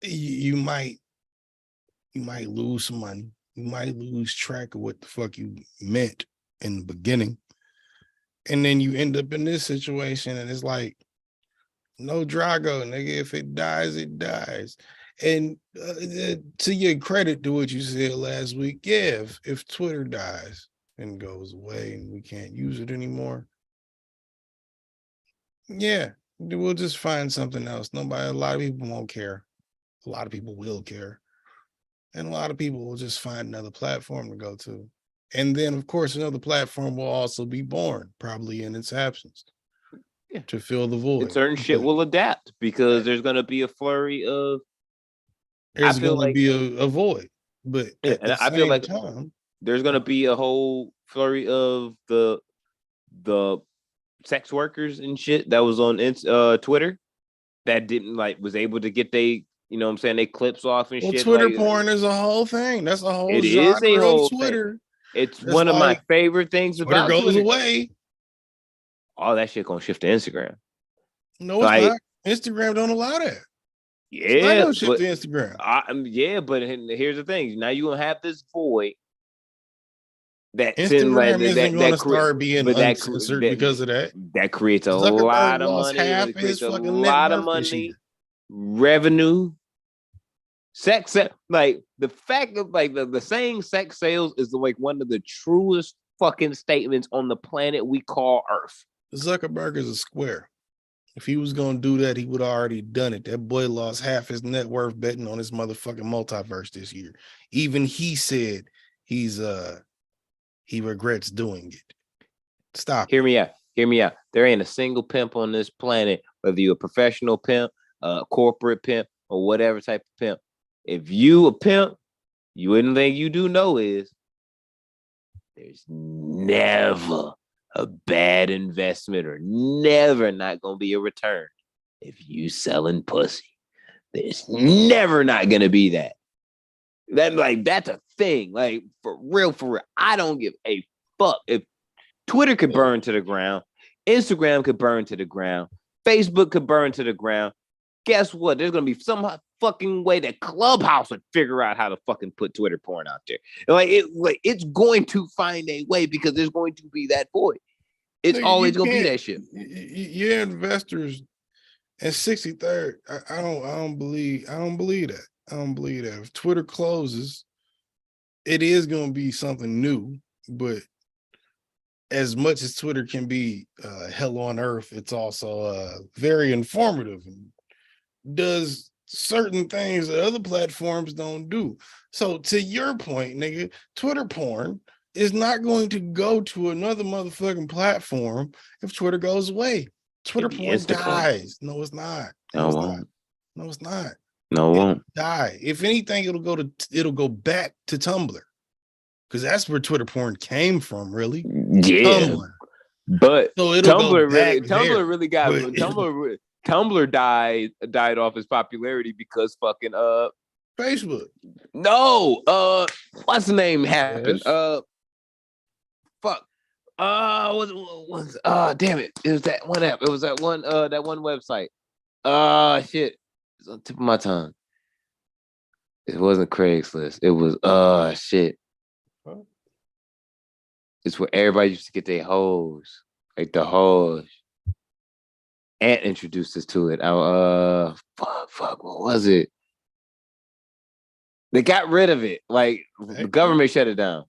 Speaker 2: You might lose some money. You might lose track of what the fuck you meant in the beginning. And then you end up in this situation and it's like, no Drago, nigga. If it dies, it dies. And to your credit to what you said last week, yeah, if Twitter dies and goes away and we can't use it anymore, yeah, we'll just find something else. A lot of people won't care. A lot of people will care. And a lot of people will just find another platform to go to. And then, of course, another platform will also be born, probably in its absence, to fill the void.
Speaker 1: And certain shit will adapt because there's going to be a flurry of
Speaker 2: there's going to be a void. But at the
Speaker 1: I feel
Speaker 2: same
Speaker 1: like
Speaker 2: time,
Speaker 1: there's going to be a whole flurry of the sex workers and shit that was on Twitter that didn't was able to get they, you know what I'm saying, they clips off and shit.
Speaker 2: Twitter porn is a whole thing. That's a whole genre
Speaker 1: is a whole
Speaker 2: of Twitter.
Speaker 1: Thing. It's one of my favorite things
Speaker 2: Twitter
Speaker 1: about
Speaker 2: goes
Speaker 1: Twitter.
Speaker 2: Away.
Speaker 1: All that shit gonna shift to Instagram.
Speaker 2: No, it's not. Instagram don't allow that.
Speaker 1: Yeah,
Speaker 2: but shift to Instagram.
Speaker 1: But here's the thing. Now you gonna have this void that
Speaker 2: Instagram isn't going to start being uncensored because of that.
Speaker 1: That creates a lot of money. It creates a lot of money, revenue. Sex, like the fact of the saying sex sales is one of the truest fucking statements on the planet we call Earth.
Speaker 2: Zuckerberg is a square. If he was going to do that, he would have already done it. That boy lost half his net worth betting on his motherfucking multiverse this year. Even he said he regrets doing it. Stop.
Speaker 1: Hear me out. There ain't a single pimp on this planet, whether you're a professional pimp, a corporate pimp, or whatever type of pimp. If you a pimp, you wouldn't think you do know is there's never a bad investment or never not gonna be a return if you selling pussy. There's never not gonna be that. That's a thing. For real. I don't give a fuck. If Twitter could burn to the ground, Instagram could burn to the ground, Facebook could burn to the ground. Guess what? There's gonna be some fucking way that Clubhouse would figure out how to fucking put Twitter porn out there. It's going to find a way because there's going to be that void. It's always gonna be that shit.
Speaker 2: Your investors at 63rd. I don't believe that. I don't believe that. If Twitter closes, it is gonna be something new, but as much as Twitter can be hell on earth, it's also very informative and does certain things that other platforms don't do. So to your point, nigga, Twitter porn is not going to go to another motherfucking platform if Twitter goes away. Twitter porn dies. No, it's not. No, it's not.
Speaker 1: No, it won't
Speaker 2: die. If anything, it'll go back to Tumblr. Because that's where Twitter porn came from, really.
Speaker 1: Yeah.
Speaker 2: Tumblr.
Speaker 1: But
Speaker 2: so
Speaker 1: Tumblr died off his popularity because fucking
Speaker 2: Facebook.
Speaker 1: No, what's the name happened?
Speaker 2: Yes.
Speaker 1: Fuck. Damn it. It was that one app. It was that one website. Shit. It's on the tip of my tongue. It wasn't Craigslist. It was shit. Huh? It's where everybody used to get their hoes. Like the hoes. Ant introduced us to it. Fuck, what was it? They got rid of it. The government shut it down.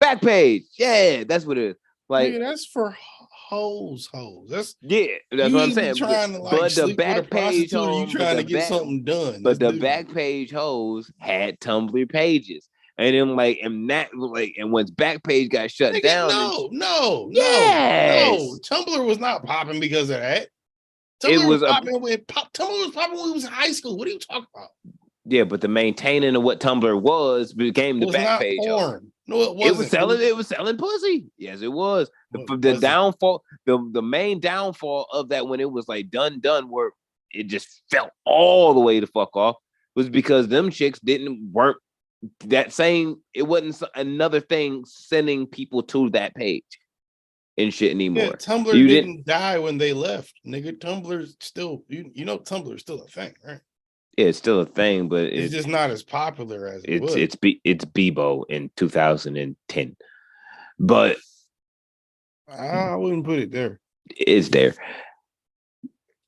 Speaker 1: Backpage. Yeah, that's what it is.
Speaker 2: Nigga, that's for hoes. That's
Speaker 1: what I'm saying.
Speaker 2: Trying to
Speaker 1: but the Backpage hoes,
Speaker 2: you trying to get something done.
Speaker 1: But the Backpage hoes had Tumblr pages. And then and once Backpage got shut down.
Speaker 2: No. Tumblr was not popping because of that. Tumblr was popping when he was in high school. What are you talking about?
Speaker 1: Yeah, but the maintaining of what Tumblr was became the Backpage.
Speaker 2: No, it wasn't.
Speaker 1: It was selling pussy. Yes, it was. The downfall, the main downfall of that when it was done, where it just fell all the way the fuck off, was because them chicks weren't that same. It wasn't another thing sending people to that page and shit anymore.
Speaker 2: Yeah, Tumblr didn't die when they left, nigga. Tumblr's still, Tumblr's still a thing, right?
Speaker 1: Yeah, it's still a thing, but
Speaker 2: it's just not as popular as it was.
Speaker 1: It's Bebo in 2010, but
Speaker 2: I wouldn't put it there.
Speaker 1: It's there.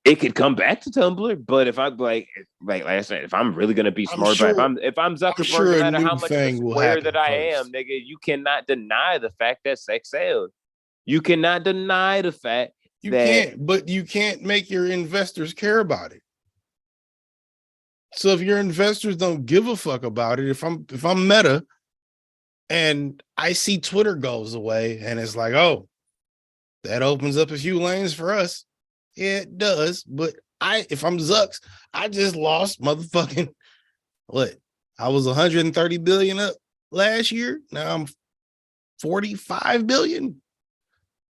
Speaker 1: It could come back to Tumblr, but if I'm like I said, if I'm really gonna be smart, if I'm Zuckerberg, no matter how much of a square that I am, nigga, you cannot deny the fact that sex sells. You cannot deny the fact
Speaker 2: but you can't make your investors care about it. So if your investors don't give a fuck about it, if I'm Meta and I see Twitter goes away and it's like, oh, that opens up a few lanes for us. Yeah, it does. But if I'm Zucks, I just lost motherfucking what? I was 130 billion up last year. Now I'm 45 billion.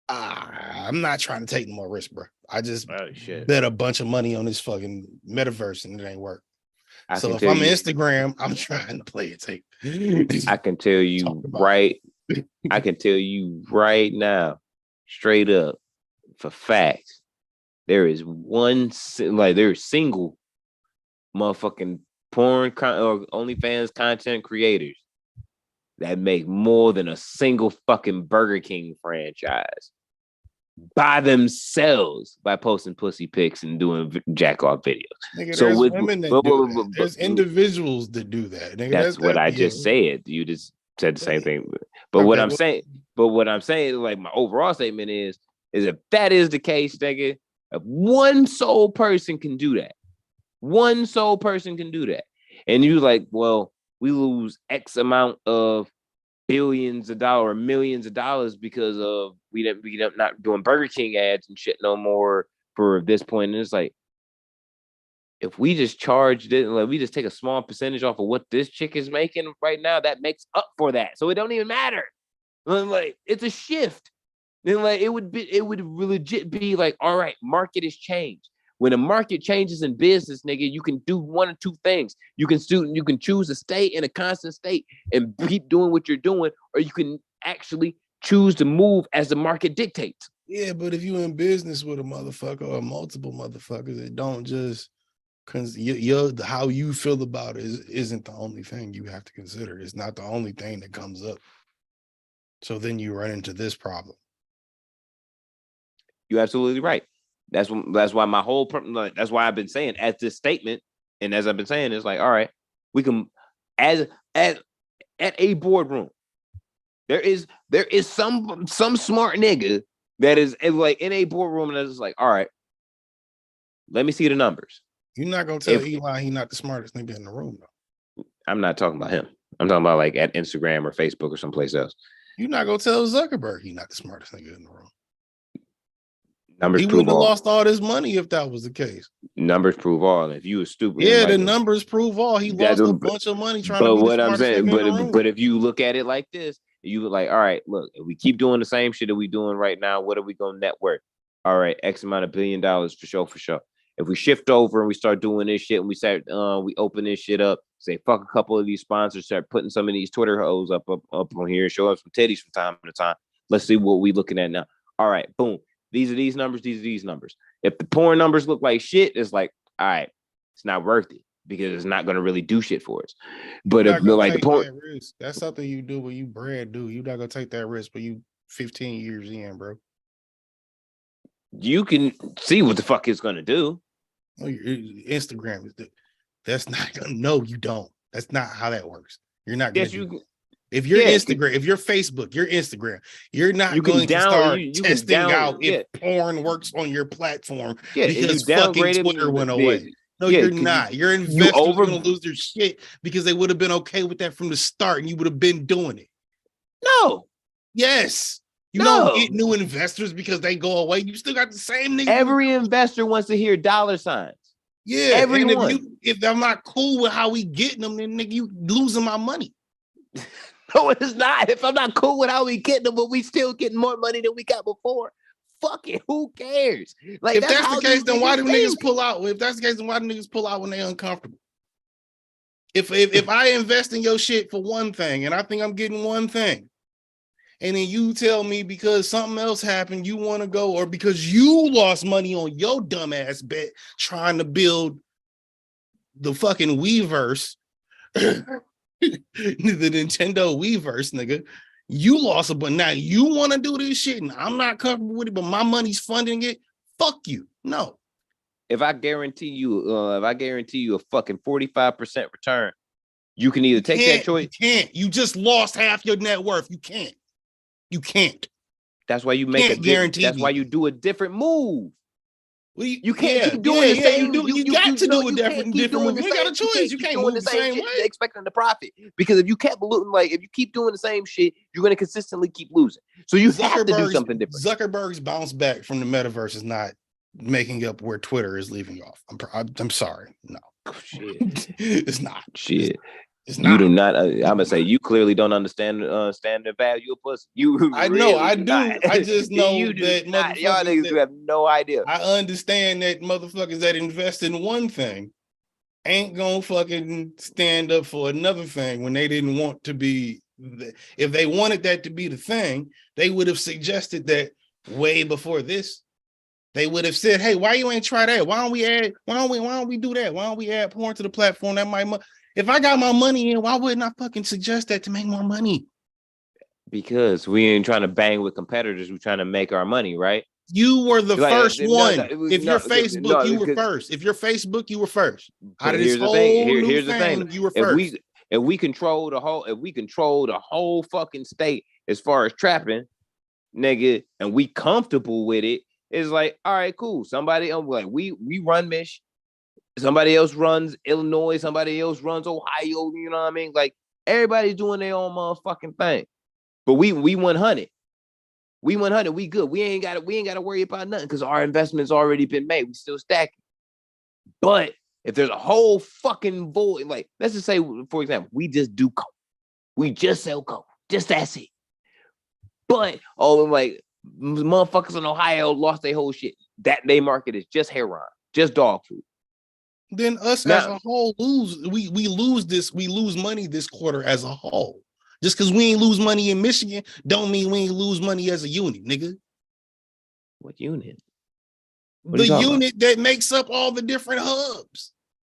Speaker 2: I'm not trying to take no more risk, bro. I just bet a bunch of money on this fucking metaverse and it ain't work. So if I'm Instagram, I'm trying to play it safe.
Speaker 1: I can tell you right. I can tell you right now, straight up, for facts, there is there's single motherfucking porn or OnlyFans content creators that make more than a single fucking Burger King franchise by themselves by posting pussy pics and doing jack off videos.
Speaker 2: Nigga, so there's women that do that. There's individuals that do that. Nigga,
Speaker 1: that's what I just said. You just said the same thing. But okay, what I'm saying, like my overall statement is if that is the case, nigga, if one sole person can do that, and you like, well, we lose X amount of billions of dollars or millions of dollars because of we not doing Burger King ads and shit no more for this point. And it's like, if we just charged it, like we just take a small percentage off of what this chick is making right now, that makes up for that. So it don't even matter. Like it's a shift. Then like it would legit be like, all right, market has changed. When a market changes in business, nigga, you can do one or two things. You can choose to stay in a constant state and keep doing what you're doing, or you can actually choose to move as the market dictates.
Speaker 2: Yeah, but if you're in business with a motherfucker or multiple motherfuckers, it don't just how you feel about it isn't the only thing you have to consider. It's not the only thing that comes up. So then you run into this problem.
Speaker 1: You're absolutely right. That's why my whole that's why I've been saying at this statement, and as I've been saying, it's like, all right, we can at a boardroom, there is some smart nigga that is like in a boardroom and it's like, all right, let me see the numbers.
Speaker 2: You're not gonna tell Elon he's not the smartest nigga in the room, though.
Speaker 1: I'm not talking about him. I'm talking about like at Instagram or Facebook or someplace else.
Speaker 2: You're not gonna tell Zuckerberg he's not the smartest nigga in the room.
Speaker 1: Numbers
Speaker 2: he wouldn't have lost all this money if that was the case.
Speaker 1: Numbers prove all. If you were stupid,
Speaker 2: yeah, the numbers prove all. He lost a bunch of money trying to be the smartest nigga in the room.
Speaker 1: But if you look at it like this, you look like, all right, look, if we keep doing the same shit that we doing right now, what are we gonna net worth? All right, X amount of $1 billion for sure. If we shift over and we start doing this shit and we open this shit up, say fuck a couple of these sponsors, start putting some of these Twitter hoes up on here, show us some titties from time to time. Let's see what we looking at now. All right, boom. These are these numbers. These are these numbers. If the porn numbers look like shit, it's like, all right, it's not worth it because it's not going to really do shit for us. But if like the porn,
Speaker 2: that's something you do when you brand new. You're not gonna take that risk, but you 15 years in, bro.
Speaker 1: You can see what the fuck it's gonna do.
Speaker 2: Oh, Instagram is that's not gonna. No, you don't. That's not how that works. You're not gonna. Yes, if you're Instagram, if you're Facebook, your Instagram, you're not going to start testing out if porn works on your platform because fucking Twitter went away. No, you're not. Your investors are going to lose their shit because they would have been okay with that from the start and you would have been doing it.
Speaker 1: No.
Speaker 2: Yes. You don't get new investors because they go away. You still got the same nigga.
Speaker 1: Every investor wants to hear dollar signs.
Speaker 2: Yeah. Everyone. If I'm not cool with how we getting them, then nigga, you losing my money.
Speaker 1: No, it's not. If I'm not cool with how we getting them, but we still getting more money than we got before, fuck it. Who cares? Like,
Speaker 2: if that's the case, then why do niggas pull out? If that's the case, then why do niggas pull out when they're uncomfortable? If I invest in your shit for one thing and I think I'm getting one thing, and then you tell me because something else happened, you want to go, or because you lost money on your dumbass bet trying to build the fucking Weverse. The Nintendo Weverse, nigga, you lost it, but now you want to do this shit, and I'm not comfortable with it, but my money's funding it. Fuck you. No.
Speaker 1: If I guarantee you a fucking 45% return, you can either take that choice.
Speaker 2: You can't. You just lost half your net worth. You can't. You can't.
Speaker 1: That's why you make a guarantee. That's why you do a different move.
Speaker 2: Well,
Speaker 1: you can't keep doing the same.
Speaker 2: You got to do a different move. You got a choice. You can't move the same way
Speaker 1: expecting the profit, because if you keep doing the same shit, you're going to consistently keep losing. So you have to do something different.
Speaker 2: Zuckerberg's bounce back from the metaverse is not making up where Twitter is leaving off. I'm sorry. No.
Speaker 1: Shit.
Speaker 2: It's not.
Speaker 1: Shit.
Speaker 2: It's
Speaker 1: you
Speaker 2: not.
Speaker 1: do not. I'm gonna say you clearly don't understand the value of pussy. You
Speaker 2: I
Speaker 1: really
Speaker 2: know. I
Speaker 1: do
Speaker 2: do.
Speaker 1: Not.
Speaker 2: I just know
Speaker 1: you do
Speaker 2: that
Speaker 1: not. Y'all
Speaker 2: motherfuckers
Speaker 1: niggas have no idea.
Speaker 2: I understand that motherfuckers that invest in one thing ain't gonna fucking stand up for another thing when they didn't want to be. If they wanted that to be the thing, they would have suggested that way before this. They would have said, "Hey, why you ain't try that? Why don't we do that? Why don't we add porn to the platform? That might, if I got my money in, why wouldn't I fucking suggest that to make more money?"
Speaker 1: Because we ain't trying to bang with competitors. We're trying to make our money, right?
Speaker 2: You were the first one. If you're Facebook, you were first. If you're Facebook, you were first. Out of this whole
Speaker 1: here's the thing.
Speaker 2: You were first.
Speaker 1: If we control the whole fucking state as far as trapping, nigga, and we comfortable with it, it's like, all right, cool. Somebody else, like we run Mich, somebody else runs Illinois, somebody else runs Ohio. You know what I mean? Like everybody's doing their own motherfucking thing. But we 100. We 100. We good. We ain't got to worry about nothing because our investment's already been made. We still stacking. But if there's a whole fucking void, like let's just say, for example, we just do coke. We just sell coke. Just that's it. But like motherfuckers in Ohio lost their whole shit. That they market is just heroin, just dog food.
Speaker 2: Then us as a whole lose. We lose money this quarter as a whole. Just because we ain't lose money in Michigan, don't mean we ain't lose money as a unit, nigga.
Speaker 1: What unit?
Speaker 2: The unit that makes up all the different hubs.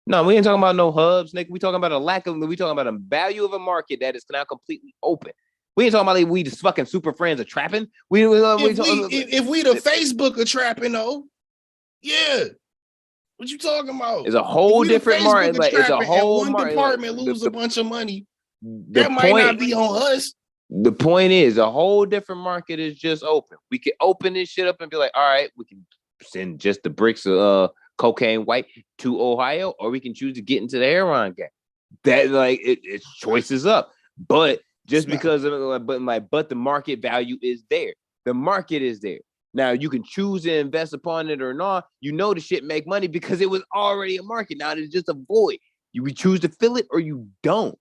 Speaker 1: No, we ain't talking about no hubs, nigga. We talking about we talking about a value of a market that is now completely open. We ain't talking about like we just fucking super friends of trapping. If we
Speaker 2: the Facebook of trapping though, yeah. What you talking about?
Speaker 1: It's a whole different market. Like it's a whole
Speaker 2: market. One department lose a bunch of money.
Speaker 1: That
Speaker 2: might not be on us.
Speaker 1: The point is, a whole different market is just open. We can open this shit up and be like, all right, we can send just the bricks of cocaine white to Ohio, or we can choose to get into the heroin game. That like it's choices up. But just because of but the market value is there. The market is there. Now you can choose to invest upon it or not. You know the shit make money because it was already a market. Now it's just a void. You would choose to fill it or you don't.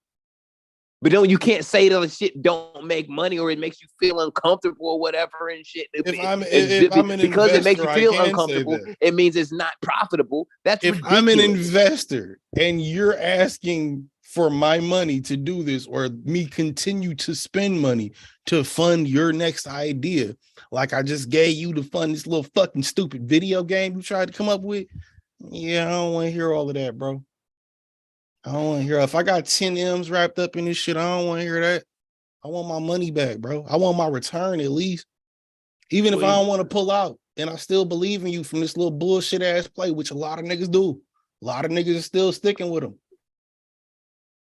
Speaker 1: But you can't say that the shit don't make money or it makes you feel uncomfortable or whatever and shit. Because it makes you feel uncomfortable, it means it's not profitable. That's
Speaker 2: if ridiculous. I'm an investor and you're asking for my money to do this or me continue to spend money to fund your next idea, like I just gave you to fund this little fucking stupid video game you tried to come up with. Yeah, I don't want to hear all of that, bro. I don't want to hear. If I got 10 M's wrapped up in this shit, I don't want to hear that. I want my money back, bro. I want my return at least. Even if I don't want to pull out and I still believe in you from this little bullshit ass play, which a lot of niggas do. A lot of niggas are still sticking with them.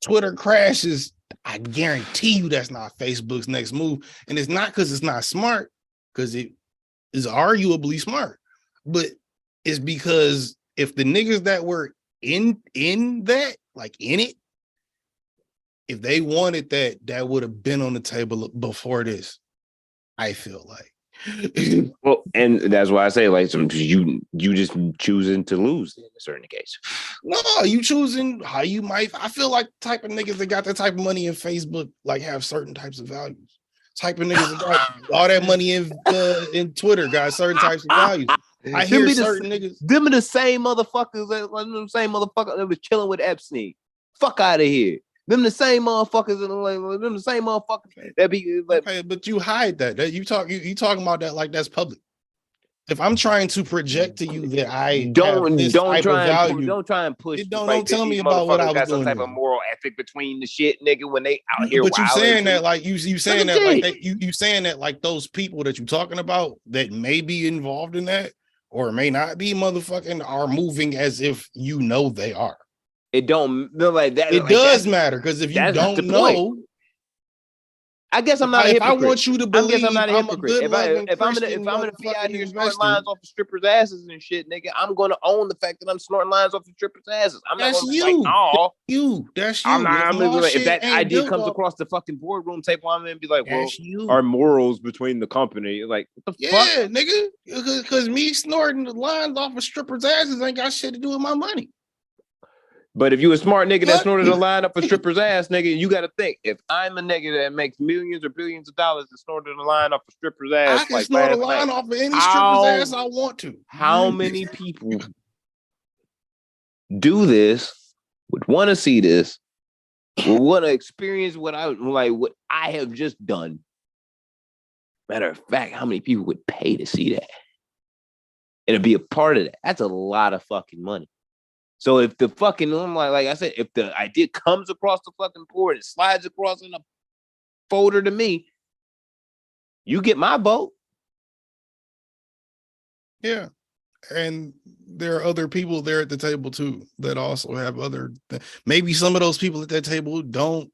Speaker 2: Twitter crashes. I guarantee you that's not Facebook's next move. And it's not because it's not smart, because it is arguably smart. But it's because if the niggas that were in that, like in it, if they wanted that would have been on the table before this. I feel like.
Speaker 1: Well, and that's why I say like you just choosing to lose in a certain case.
Speaker 2: No, you choosing how you might. I feel like type of niggas that got that type of money in Facebook like have certain types of values. Type of niggas that got all that money in Twitter got certain types of values. I hear certain niggas.
Speaker 1: Them are the same motherfuckers that was chilling with Epstein. Fuck out of here. Them the same motherfuckers that be like.
Speaker 2: Okay, but you hide that. You talking about that like that's public. If I'm trying to project to you that I don't
Speaker 1: try and push.
Speaker 2: Don't tell me about what I was doing.
Speaker 1: Some type of moral ethic between the shit, nigga. When they out here,
Speaker 2: but you saying that like you saying that like you saying that like those people that you talking about that may be involved in that or may not be motherfucking are moving as if you know they are.
Speaker 1: It don't like that.
Speaker 2: It does matter because if you don't know,
Speaker 1: I guess I'm not a hypocrite.
Speaker 2: If I want you to believe
Speaker 1: I'm not a hypocrite.
Speaker 2: if
Speaker 1: I'm gonna be out here snorting lines off of strippers' asses and shit, nigga, I'm gonna own the fact that I'm snorting lines off of strippers' asses. I'm not gonna be like, no,
Speaker 2: that's you.
Speaker 1: I'm gonna be like, if that idea comes across the fucking boardroom table, I'm gonna be like, well, our morals between the company, like, what the fuck?
Speaker 2: Yeah, nigga, because me snorting the lines off of strippers' asses ain't got shit to do with my money.
Speaker 1: But if you a smart nigga that snorted a line up a stripper's ass, nigga, you got to think. If I'm a nigga that makes millions or billions of dollars and snorted a line off a stripper's ass,
Speaker 2: I can snort a line off of any stripper's ass I want to.
Speaker 1: How many people do this, would want to see this, would want to experience what I have just done? Matter of fact, how many people would pay to see that and to be a part of that? That's a lot of fucking money. So if the fucking, like I said, if the idea comes across the fucking board and slides across in a folder to me, you get my vote.
Speaker 2: Yeah. And there are other people there at the table too that also have other, maybe some of those people at that table don't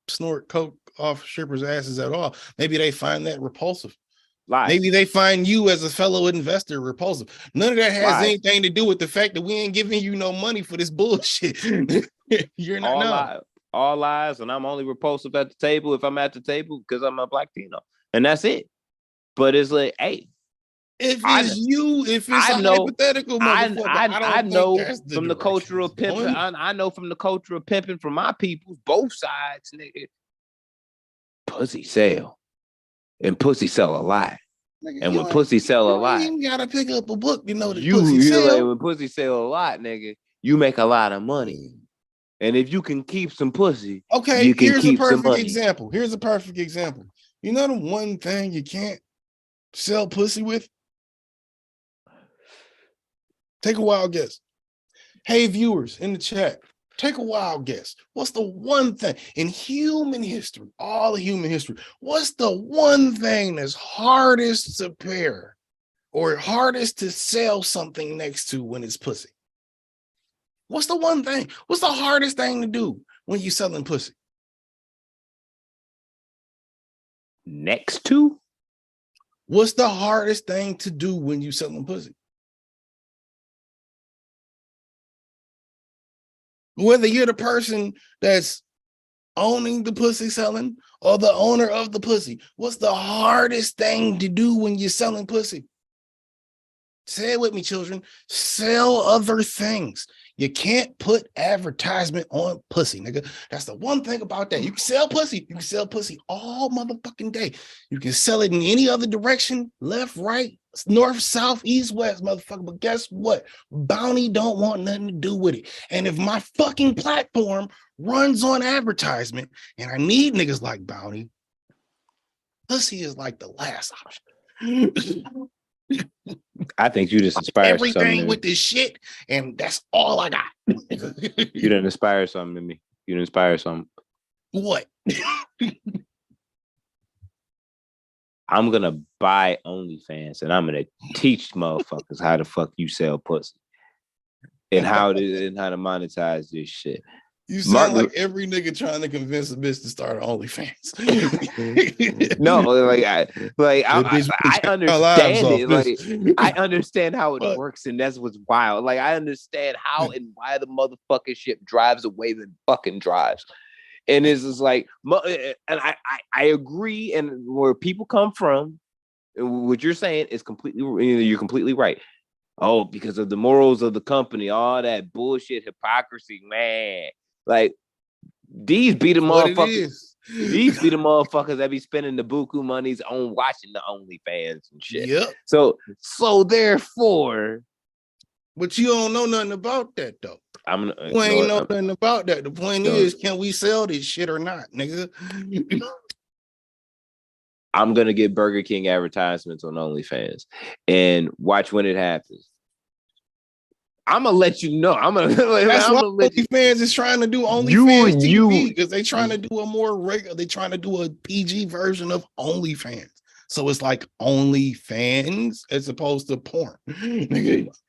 Speaker 2: snort coke off strippers' asses at all. Maybe they find that repulsive. Lies. Maybe they find you as a fellow investor repulsive. None of that has anything to do with the fact that we ain't giving you no money for this bullshit. You're not
Speaker 1: all lies, and I'm only repulsive at the table if I'm at the table because I'm a Black Latino, and that's it. But it's like, hey,
Speaker 2: if it's hypothetical, motherfucker,
Speaker 1: I know from the culture of pimping. I know from the culture of pimping from my people, both sides, nigga. Pussy sell. And pussy sell a lot. Nigga, and when pussy sell a lot,
Speaker 2: you gotta pick up a book, you know, pussy sell.
Speaker 1: Like, when pussy sell a lot, nigga, you make a lot of money. And if you can keep some pussy,
Speaker 2: okay,
Speaker 1: you can
Speaker 2: here's
Speaker 1: keep
Speaker 2: a perfect
Speaker 1: some money.
Speaker 2: example. Here's a perfect example. You know the one thing you can't sell pussy with? Take a wild guess. Hey, viewers in the chat, take a wild guess. What's the one thing in human history, all of human history, what's the one thing that's hardest to pair or hardest to sell something next to when it's pussy? What's the one thing? What's the hardest thing to do when you're selling pussy?
Speaker 1: Next to?
Speaker 2: What's the hardest thing to do when you're selling pussy? Whether you're the person that's owning the pussy selling or the owner of the pussy, what's the hardest thing to do when you're selling pussy? Say it with me, children. Sell other things. You can't put advertisement on pussy, nigga. That's the one thing about that. You can sell pussy. You can sell pussy all motherfucking day. You can sell it in any other direction, left, right, north, south, east, west, motherfucker. But guess what? Bounty don't want nothing to do with it. And if my fucking platform runs on advertisement and I need niggas like Bounty, pussy is like the last option.
Speaker 1: I think you just inspired
Speaker 2: everything with this shit, and that's all I got.
Speaker 1: You didn't inspire something in me. You didn't inspire something.
Speaker 2: What?
Speaker 1: I'm gonna buy OnlyFans and I'm gonna teach motherfuckers how the fuck you sell pussy and how to monetize this shit.
Speaker 2: You sound like every nigga trying to convince a bitch to start an OnlyFans.
Speaker 1: No, I understand it. Like, I understand how it works, and that's what's wild. Like, I understand how and why the motherfucking ship drives the way that fucking drives. And it's just like, and I agree, and where people come from, what you're saying is you're completely right. Oh, because of the morals of the company, all that bullshit, hypocrisy, man. Like, these be the motherfuckers. These be the motherfuckers that be spending the buku monies on watching the OnlyFans and shit.
Speaker 2: Yep.
Speaker 1: So therefore,
Speaker 2: but you don't know nothing about that though. You ain't know nothing about that. The point is, can we sell this shit or not, nigga?
Speaker 1: I'm gonna get Burger King advertisements on OnlyFans and watch when it happens. I'm gonna let you know.
Speaker 2: That's why OnlyFans is trying to do OnlyFans TV, because they trying to do a more regular. They trying to do a PG version of OnlyFans. So it's like OnlyFans as opposed to porn.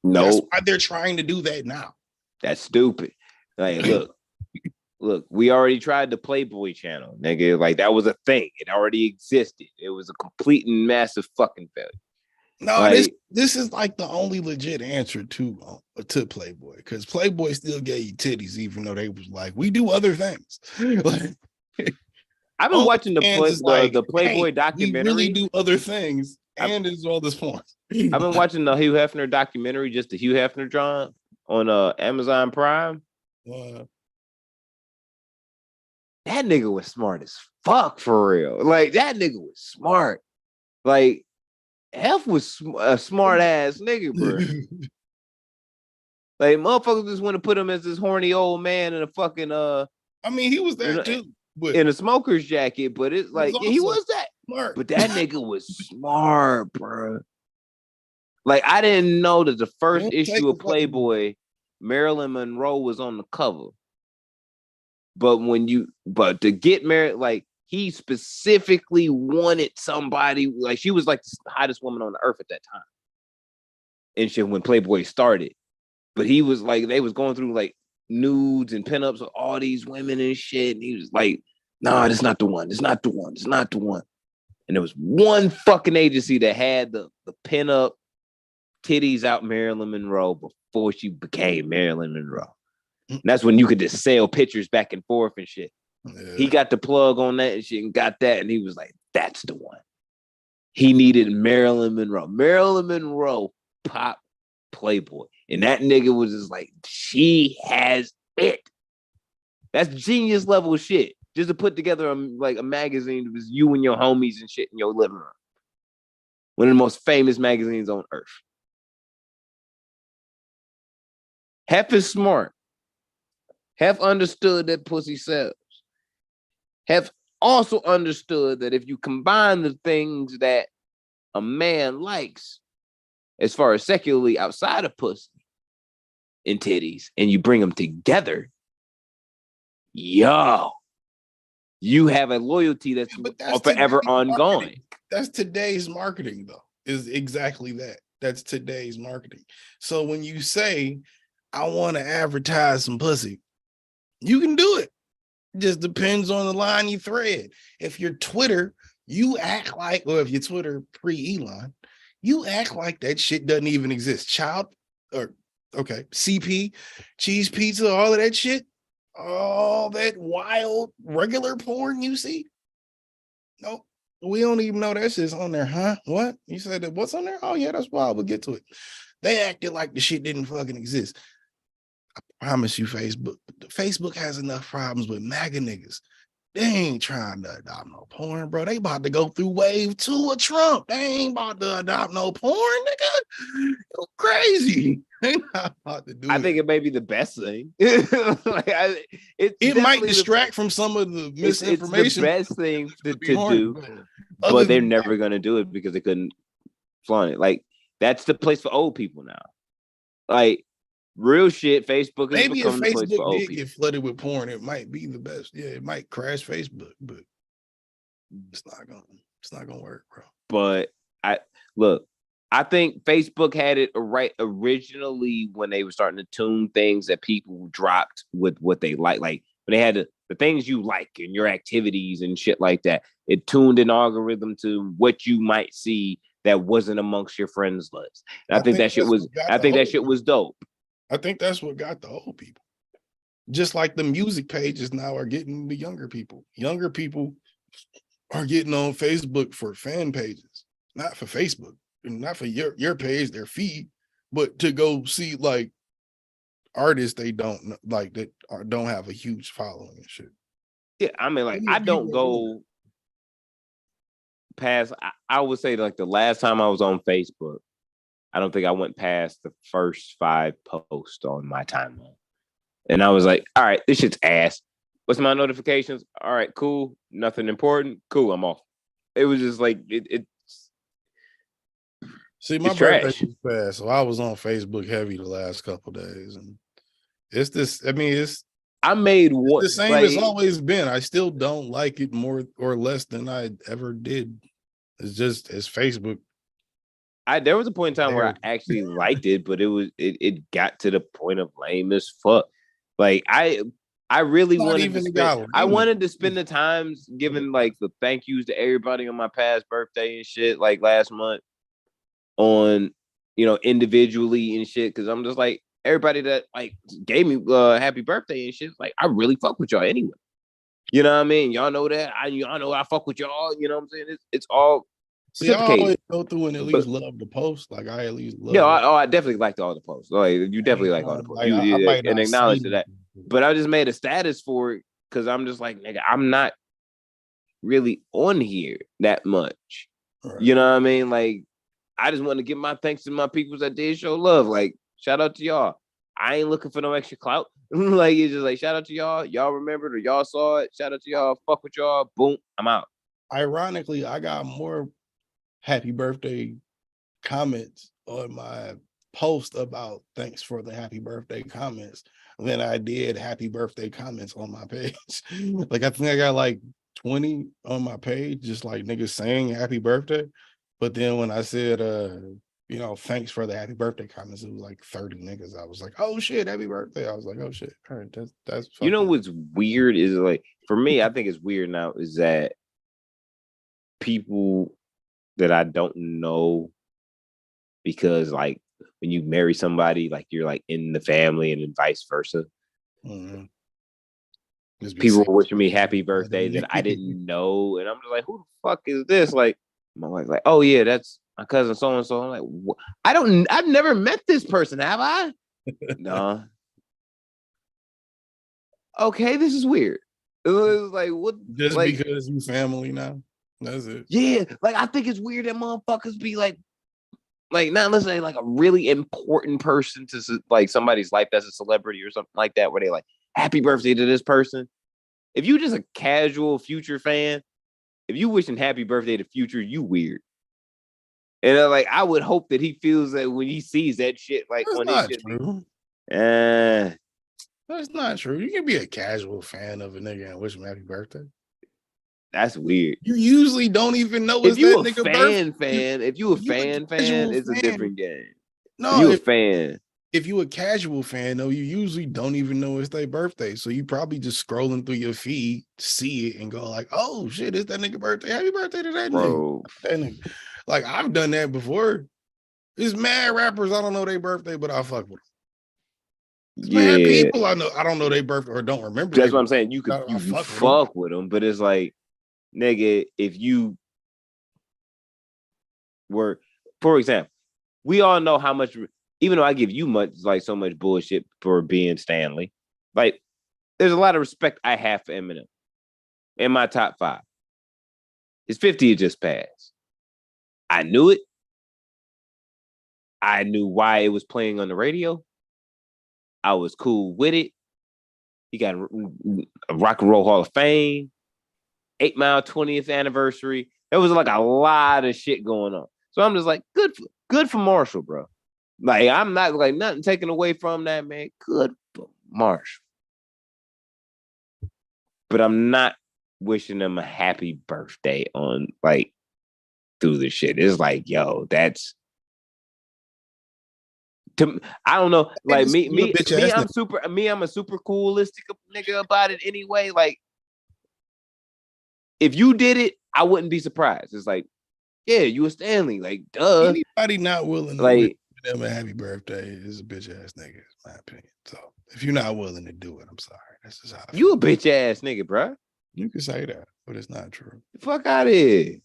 Speaker 2: No, that's why they're trying to do that now.
Speaker 1: That's stupid. Like, look, look, we already tried the Playboy channel, nigga. Like that was a thing. It already existed. It was a complete and massive fucking failure.
Speaker 2: No,
Speaker 1: like,
Speaker 2: this is like the only legit answer to Playboy, because Playboy still gave you titties, even though they was like, we do other things. Like,
Speaker 1: I've been watching the Playboy
Speaker 2: hey,
Speaker 1: documentary.
Speaker 2: We really do other things, and as well as porn.
Speaker 1: I've been watching the Hugh Hefner documentary, just the Hugh Hefner John on Amazon Prime. That nigga was smart as fuck for real. Like that nigga was smart. Like Hef was a smart ass nigga, bro. Like motherfuckers just want to put him as this horny old man in a fucking
Speaker 2: I mean, he was that too,
Speaker 1: but in a smoker's jacket. But it's like he was that
Speaker 2: smart.
Speaker 1: But that nigga was smart, bro. Like I didn't know that the first issue of Playboy, Marilyn Monroe was on the cover. But to get married, like he specifically wanted somebody, like she was like the hottest woman on the earth at that time. And shit when Playboy started. But he was like, they was going through like nudes and pinups of all these women and shit. And he was like, nah, that's not the one. It's not the one. It's not the one. And there was one fucking agency that had the pinup titties out Marilyn Monroe before she became Marilyn Monroe. And that's when you could just sell pictures back and forth and shit. Yeah. He got the plug on that and shit and got that. And he was like, that's the one. He needed Marilyn Monroe. Marilyn Monroe pop Playboy. And that nigga was just like, she has it. That's genius level shit. Just to put together a magazine that was you and your homies and shit in your living room. One of the most famous magazines on earth. Hef is smart. Hef understood that pussy sells. Hef also understood that if you combine the things that a man likes, as far as secularly outside of pussy and titties, and you bring them together, yo, you have a loyalty that's forever ongoing.
Speaker 2: That's today's marketing, though, is exactly that. That's today's marketing. So when you say, I want to advertise some pussy, you can do it. It just depends on the line you thread. If you're Twitter, you act like, or if you're Twitter pre-Elon, you act like that shit doesn't even exist. CP, cheese pizza, all of that shit, all that wild regular porn you see. Nope. We don't even know that shit's on there, huh? What? You said that what's on there? Oh, yeah, that's wild. We'll get to it. They acted like the shit didn't fucking exist. I promise you, Facebook has enough problems with MAGA niggas. They ain't trying to adopt no porn, bro. They about to go through wave 2 of Trump. They ain't about to adopt no porn, nigga. You're crazy. They not about to do it.
Speaker 1: I think it may be the best thing.
Speaker 2: It might distract from some of the misinformation.
Speaker 1: It's the best thing to do, but they're never going to do it because they couldn't flaunt it. Like, that's the place for old people now. Like, real shit, Facebook is
Speaker 2: maybe if
Speaker 1: the place for old
Speaker 2: Facebook did
Speaker 1: people.
Speaker 2: get flooded with porn, it might be the best. Yeah, it might crash Facebook, but it's not gonna work, bro.
Speaker 1: But I think Facebook had it right originally when they were starting to tune things that people dropped with what they like when they had the things you like and your activities and shit like that. It tuned an algorithm to what you might see that wasn't amongst your friends list. And I think that shit was dope.
Speaker 2: I think that's what got the old people. Just like the music pages now are getting the younger people. Younger people are getting on Facebook for fan pages, not for Facebook, and not for your page, their feed, but to go see like artists they don't like that don't have a huge following and shit.
Speaker 1: Yeah, I mean, like I don't go past. I would say like the last time I was on Facebook, I don't think I went past the first 5 posts on my timeline. And I was like, all right, this shit's ass. What's my notifications? All right, cool. Nothing important. Cool, I'm off. It was just like,
Speaker 2: see, my birthday was fast, so I was on Facebook heavy the last couple days. And it's this, I mean,
Speaker 1: I made one.
Speaker 2: It's the same as always been. I still don't like it more or less than I ever did. It's Facebook.
Speaker 1: There was a point in time where I actually liked it, but it got to the point of lame as fuck. Like I I really
Speaker 2: Not
Speaker 1: wanted
Speaker 2: even
Speaker 1: to
Speaker 2: the guy
Speaker 1: spend. I
Speaker 2: Raymond.
Speaker 1: wanted to spend the times giving like the thank yous to everybody on my past birthday and shit, like last month, on individually and shit. Because I'm just like everybody that like gave me happy birthday and shit. Like I really fuck with y'all anyway. You know what I mean? Y'all know that. Y'all know I fuck with y'all. You know what I'm saying? It's all
Speaker 2: See, I
Speaker 1: reciprocated.
Speaker 2: always go through and at least love the post. Like I at least love.
Speaker 1: Yeah, I definitely liked all the posts. Like you definitely like all the posts.
Speaker 2: Like, I might
Speaker 1: and
Speaker 2: not
Speaker 1: acknowledge
Speaker 2: see
Speaker 1: that. But I just made a status for it because I'm just like, nigga, I'm not really on here that much.
Speaker 2: Right.
Speaker 1: You know what I mean? Like, I just want to give my thanks to my peoples that did show love. Like, shout out to y'all. I ain't looking for no extra clout. Like, it's just like, shout out to y'all. Y'all remembered or y'all saw it. Shout out to y'all. Fuck with y'all. Boom. I'm out.
Speaker 2: Ironically, I got more happy birthday comments on my post about thanks for the happy birthday comments than I did happy birthday comments on my page. Like, I think I got like 20 on my page, just like niggas saying happy birthday. But then when I said, thanks for the happy birthday comments, it was like 30 niggas. I was like, oh shit, happy birthday. I was like, oh shit. All right, that's
Speaker 1: you know what's weird is like, for me, I think it's weird now is that people that I don't know, because like when you marry somebody, like you're like in the family and then vice versa.
Speaker 2: Mm-hmm.
Speaker 1: People were wishing me happy birthday that I didn't know. And I'm just like, who the fuck is this? Like, my wife's like, oh yeah, that's my cousin so-and-so. I'm like, what? I've never met this person, have I? No. Okay, this is weird. It was like, what?
Speaker 2: Just
Speaker 1: like,
Speaker 2: because you family now? That's it.
Speaker 1: Yeah, like I think it's weird that motherfuckers be like not let's say like a really important person to like somebody's life that's a celebrity or something like that, where they like, happy birthday to this person. If you just a casual Future fan, if you wishing happy birthday to Future, you weird. And like I would hope that he feels that when he sees that shit like
Speaker 2: That's
Speaker 1: on
Speaker 2: not
Speaker 1: his shit.
Speaker 2: true. That's not true. You can be a casual fan of a nigga and wish him happy birthday.
Speaker 1: That's weird.
Speaker 2: You usually don't even know
Speaker 1: if you
Speaker 2: that
Speaker 1: a
Speaker 2: nigga
Speaker 1: fan, if you a fan, it's a different game.
Speaker 2: No,
Speaker 1: if you a fan.
Speaker 2: If you a casual fan, though, you usually don't even know it's their birthday. So you probably just scrolling through your feed, see it, and go like, "Oh shit, it's that nigga birthday! Happy birthday to that
Speaker 1: Bro.
Speaker 2: nigga!" Like I've done that before. There's mad rappers I don't know their birthday, but I fuck with them. There's mad people I know I don't know their birthday or don't remember.
Speaker 1: That's what I'm saying. You fuck with them, but it's like, nigga, if you were, for example, we all know how much. Even though I give you so much bullshit for being Stanley, like there's a lot of respect I have for Eminem in my top 5. His 50 had just passed. I knew it. I knew why it was playing on the radio. I was cool with it. He got a Rock and Roll Hall of Fame, 8 Mile 20th anniversary. There was like a lot of shit going on. So I'm just like, good for Marshall, bro. Like, I'm not like nothing taken away from that, man. Good for Marshall. But I'm not wishing him a happy birthday on like through the shit. It's like, yo, that's I don't know. Like me, I'm a super coolistic nigga about it anyway. Like, if you did it, I wouldn't be surprised. It's like, yeah, you a Stanley. Like, duh.
Speaker 2: Anybody not willing to
Speaker 1: like
Speaker 2: them a happy birthday is a bitch ass nigga, in my opinion. So if you're not willing to do it, I'm sorry. That's just how I feel.
Speaker 1: You a bitch ass nigga, bro.
Speaker 2: You can say that, but it's not true.
Speaker 1: Fuck out of here.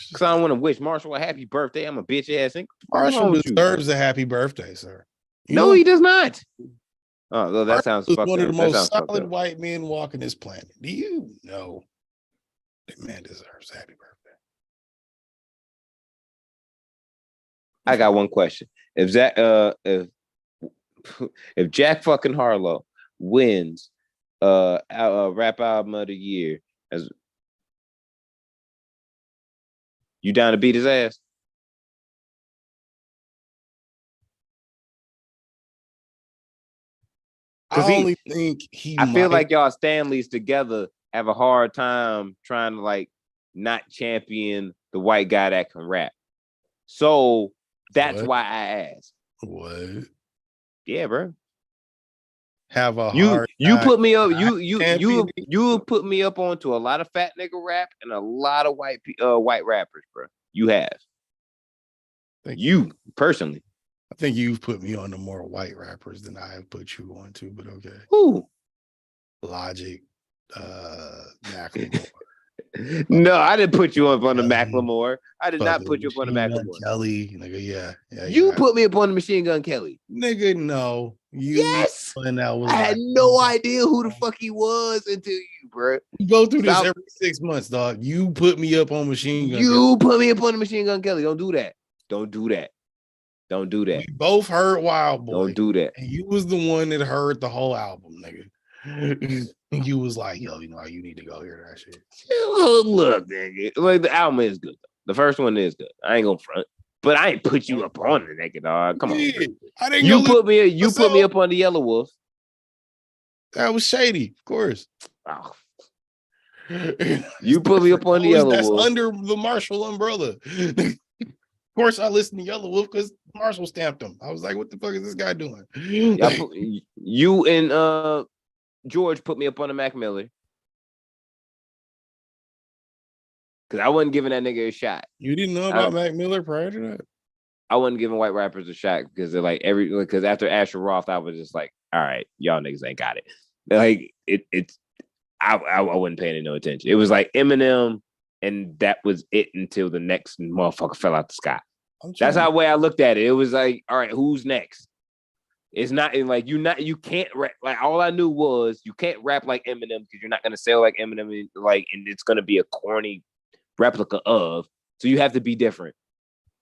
Speaker 1: Because I don't want to wish Marshall a happy birthday. I'm a bitch ass nigga.
Speaker 2: Marshall deserves a happy birthday, sir.
Speaker 1: No, he does not. Oh, well, that sounds fucked up.
Speaker 2: One of the most solid white men walking this planet. Do you know that man deserves a happy birthday?
Speaker 1: I got one question. If Jack fucking Harlow wins rap album of the year, as you down to beat his ass?
Speaker 2: I
Speaker 1: feel like y'all Stanleys together have a hard time trying to like not champion the white guy that can rap. So that's why I asked.
Speaker 2: What?
Speaker 1: Yeah, bro.
Speaker 2: have a hard
Speaker 1: you
Speaker 2: time.
Speaker 1: put me up. You put me up onto a lot of fat nigga rap and a lot of white rappers, bro. You have. You personally.
Speaker 2: I think you've put me on to more white rappers than I have put you on to, but okay.
Speaker 1: Who?
Speaker 2: Logic, Macklemore.
Speaker 1: No, I didn't put you up on the Macklemore. I did not put you up on the Macklemore.
Speaker 2: Kelly, nigga, yeah.
Speaker 1: You put me up on the Machine Gun Kelly.
Speaker 2: Nigga, no.
Speaker 1: Yes.
Speaker 2: I
Speaker 1: had no idea who the fuck he was until you, bro.
Speaker 2: You go through this every 6 months, dog. You put me up on Machine Gun.
Speaker 1: You put me up on the Machine Gun Kelly. Don't do that. Don't do that. Don't do that.
Speaker 2: We both heard Wild Boy.
Speaker 1: Don't do that.
Speaker 2: And you was the one that heard the whole album, nigga. You was like, yo, you need to go hear that shit.
Speaker 1: Look, nigga. Like, the album is good. The first one is good. I ain't gonna front. But I ain't put you up on the nigga, dog. Come on.
Speaker 2: I didn't
Speaker 1: you put me up on the Yellow Wolf.
Speaker 2: That was shady, of course.
Speaker 1: Oh. You put me up on the Yellow Wolf.
Speaker 2: That's under the Marshall umbrella. Of course, I listened to Yellow Wolf because Marshall stamped him. I was like, what the fuck is this guy doing?
Speaker 1: You and George put me up on the Mac Miller. Because I wasn't giving that nigga a shot.
Speaker 2: You didn't know about Mac Miller prior to that?
Speaker 1: I wasn't giving white rappers a shot because they're like because after Asher Roth, I was just like, all right, y'all niggas ain't got it. Like I wasn't paying any no attention. It was like Eminem, and that was it until the next motherfucker fell out the sky. That's how way I looked at it. It was like, all right, who's next? It's not like you can't rap. Like all I knew was you can't rap like Eminem because you're not gonna sell like Eminem, and it's gonna be a corny replica of. So you have to be different.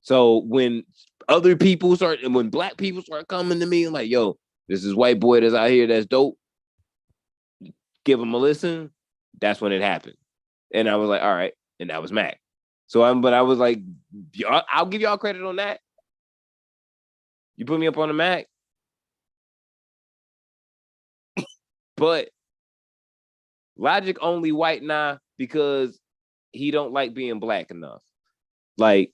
Speaker 1: So when other people start, and when black people start coming to me and like, yo, this is white boy that's out here that's dope, give him a listen. That's when it happened, and I was like, all right, and that was Mac. So I was like, I'll give y'all credit on that. You put me up on the Mac. But Logic only white now because he don't like being black enough. Like,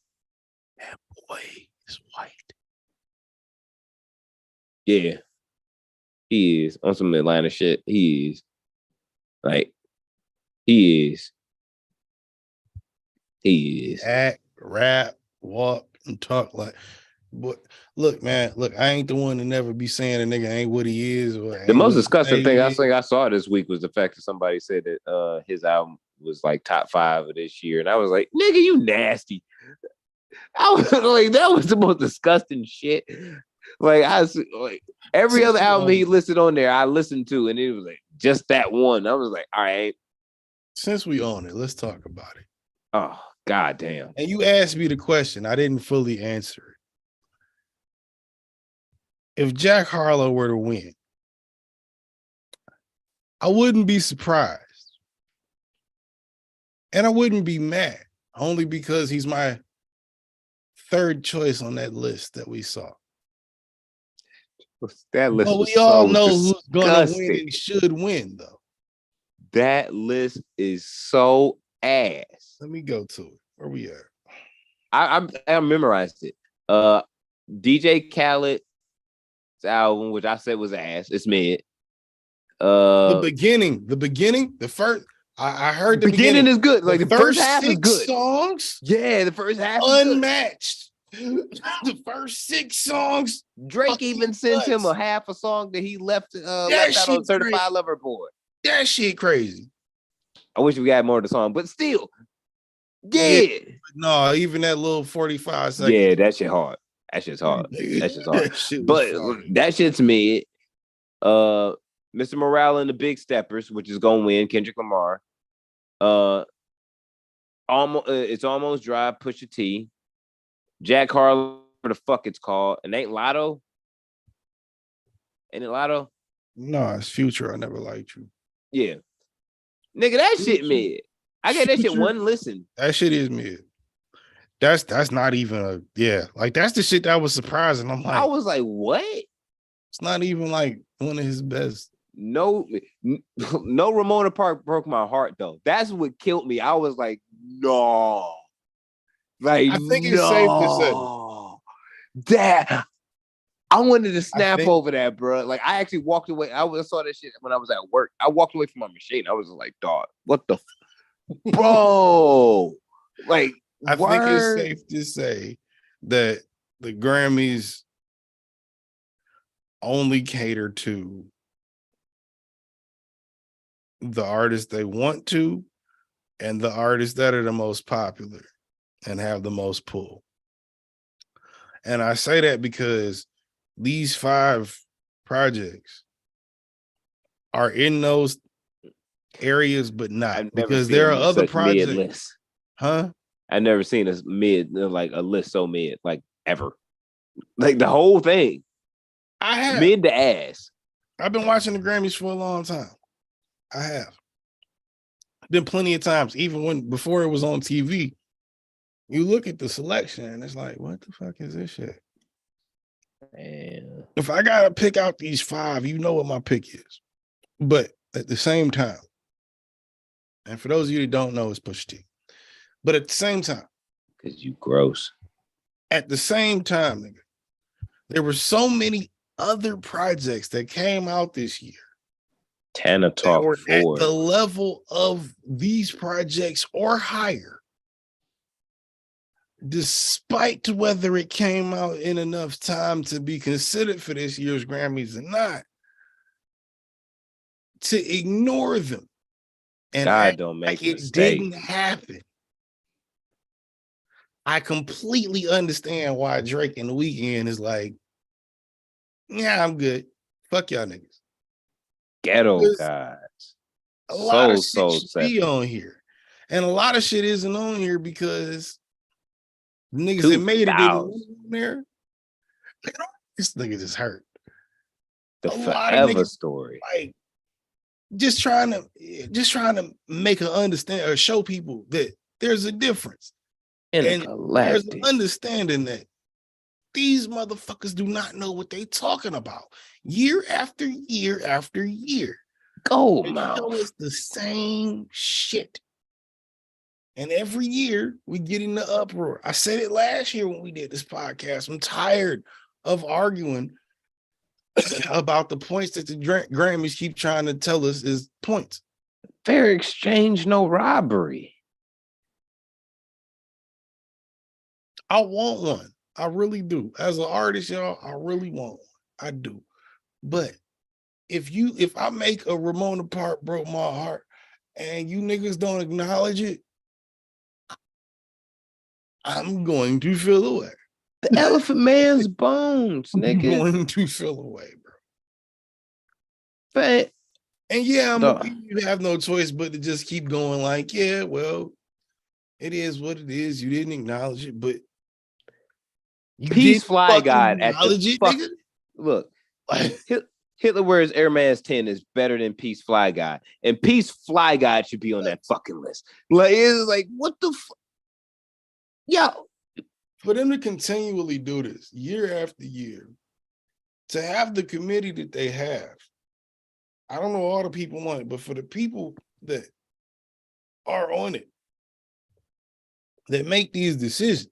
Speaker 2: that boy is white.
Speaker 1: Yeah, he is on some Atlanta shit. He is. Like, he is. He is.
Speaker 2: Act, rap, walk, and talk like. But look, man, I ain't the one to never be saying a nigga ain't what he is. Or
Speaker 1: the most disgusting thing I think I saw this week was the fact that somebody said that his album was like top 5 of this year, and I was like, nigga, you nasty. I was like, that was the most disgusting shit. Like every other album he listed on there, I listened to, and it was like just that one. I was like, all right.
Speaker 2: Since we own it, let's talk about it.
Speaker 1: Oh, goddamn.
Speaker 2: And you asked me the question, I didn't fully answer it. If Jack Harlow were to win, I wouldn't be surprised. And I wouldn't be mad, only because he's my third choice on that list that we saw.
Speaker 1: That list,
Speaker 2: but we all know who's going to win and should win, though.
Speaker 1: That list is so ass.
Speaker 2: Let me go to it. Where we at?
Speaker 1: I memorized it. DJ Khaled's album, which I said was ass. It's mid.
Speaker 2: The beginning, the first. I heard the beginning
Speaker 1: is good. Like the first half is good.
Speaker 2: Songs,
Speaker 1: yeah, the first half
Speaker 2: unmatched. The first 6 songs.
Speaker 1: Drake even sent him a half a song that he left out on Certified Lover Boy.
Speaker 2: That shit crazy.
Speaker 1: I wish we had more of the song, but still, yeah.
Speaker 2: No, even that little 45 seconds.
Speaker 1: Yeah, that shit hard. That shit's hard. But that shit's mid. Mr. Morale and the Big Steppers, which is gonna win, Kendrick Lamar. It's Almost Dry, Pusha T. Jack Harlow, what the fuck it's called. And ain't Lotto? Ain't it Lotto?
Speaker 2: No, it's Future. I Never Liked You.
Speaker 1: Yeah. Nigga, that shit mid. I get that shit one listen.
Speaker 2: That shit is mid. That's not even like that's the shit that was surprising. I'm like,
Speaker 1: I was like, what?
Speaker 2: It's not even like one of his best.
Speaker 1: No Ramona Park broke my heart though. That's what killed me. I was like, no. Like,
Speaker 2: I think it's safe to say
Speaker 1: that I wanted to snap over that, bro. Like I actually walked away. I saw that shit when I was at work. I walked away from my machine. I was like, dog, what the bro? Like,
Speaker 2: I think it's safe to say that the Grammys only cater to the artists they want to and the artists that are the most popular and have the most pull. And I say that because these 5 projects are in those areas, but not because there are other projects. Huh?
Speaker 1: I've never seen a mid, like a list so mid, like ever. Like the whole thing.
Speaker 2: I have
Speaker 1: mid to ass.
Speaker 2: I've been watching the Grammys for a long time. I have. Been plenty of times, even before it was on TV. You look at the selection and it's like, what the fuck is this shit?
Speaker 1: Man.
Speaker 2: If I gotta pick out these 5, you know what my pick is. But at the same time, and for those of you that don't know, it's Pusha T. But at the same time,
Speaker 1: because you gross.
Speaker 2: At the same time, nigga, there were so many other projects that came out this year.
Speaker 1: Tana Talk
Speaker 2: were at the level of these projects or higher, despite whether it came out in enough time to be considered for this year's Grammys or not, to ignore them and
Speaker 1: God don't make
Speaker 2: like it didn't happen. I completely understand why Drake in the Weeknd is like, yeah, I'm good. Fuck y'all niggas.
Speaker 1: Ghetto gods.
Speaker 2: A lot of shit should be on here. And a lot of shit isn't on here because niggas that made it didn't on there. This nigga just hurt.
Speaker 1: The forever story.
Speaker 2: Like just trying to make her understand or show people that there's a difference. And there's an understanding that these motherfuckers do not know what they talking about. Year after year after year.
Speaker 1: Gold mouth.
Speaker 2: It's the same shit. And every year we get in the uproar. I said it last year when we did this podcast. I'm tired of arguing about the points that the Grammys keep trying to tell us is points.
Speaker 1: Fair exchange, no robbery.
Speaker 2: I want one. I really do. As an artist, y'all, I really want one. I do. But if I make a Ramona Park Broke My Heart and you niggas don't acknowledge it, I'm going to feel away.
Speaker 1: The Elephant Man's bones, nigga.
Speaker 2: I'm going to feel away, bro.
Speaker 1: But
Speaker 2: and you have no choice but to just keep going like, yeah, well, it is what it is. You didn't acknowledge it, but
Speaker 1: Peace Fly God at the fuck. Look, Hitler Wears Air Max 10 is better than Peace Fly God, and Peace Fly God should be on that fucking list. Like it's like what the fuck, yo.
Speaker 2: For them to continually do this year after year, to have the committee that they have, I don't know all the people on it, but for the people that are on it, that make these decisions,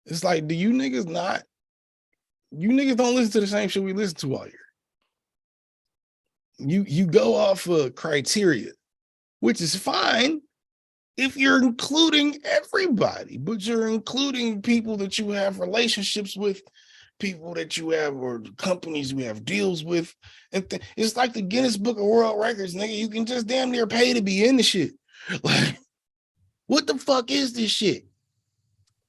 Speaker 2: it's like, do you niggas don't listen to the same shit we listen to all year. You go off of criteria, which is fine if you're including everybody, but you're including people that you have relationships with, people that you have, or companies you have deals with. And it's like the Guinness Book of World Records, nigga. You can just damn near pay to be in the shit. Like, what the fuck is this shit?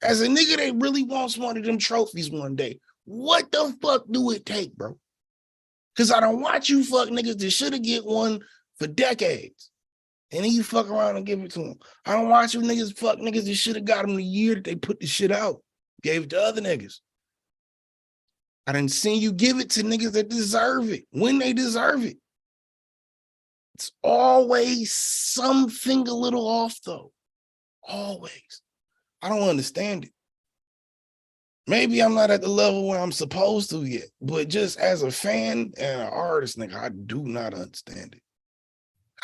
Speaker 2: As a nigga that really wants one of them trophies one day, what the fuck do it take, bro? Because I don't watch you fuck niggas that should have get one for decades. And then you fuck around and give it to them. I don't watch you niggas fuck niggas that should have got them the year that they put the shit out. Gave it to other niggas. I didn't see you give it to niggas that deserve it when they deserve it. It's always something a little off, though. Always. I don't understand it. Maybe I'm not at the level where I'm supposed to yet, but just as a fan and an artist, nigga, I do not understand it.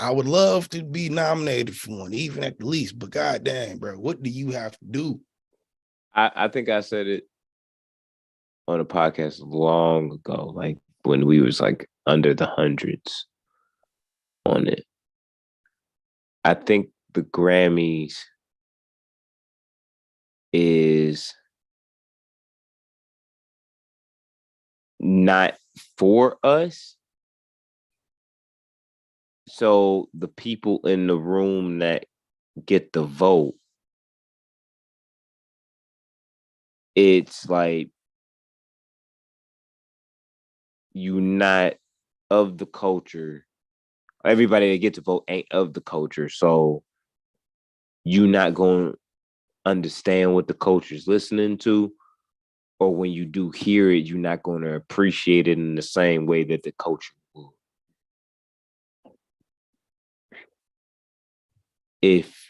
Speaker 2: I would love to be nominated for one, even at the least, but goddamn, bro, what do you have to do?
Speaker 1: I think I said it on a podcast long ago, like when we was like under the hundreds on it. I think the Grammys is not for us. So the people in the room that get the vote, it's like you not of the culture. Everybody that gets to vote ain't of the culture. So you not going to understand what the culture is listening to. Or when you do hear it, you're not going to appreciate it in the same way that the culture will. If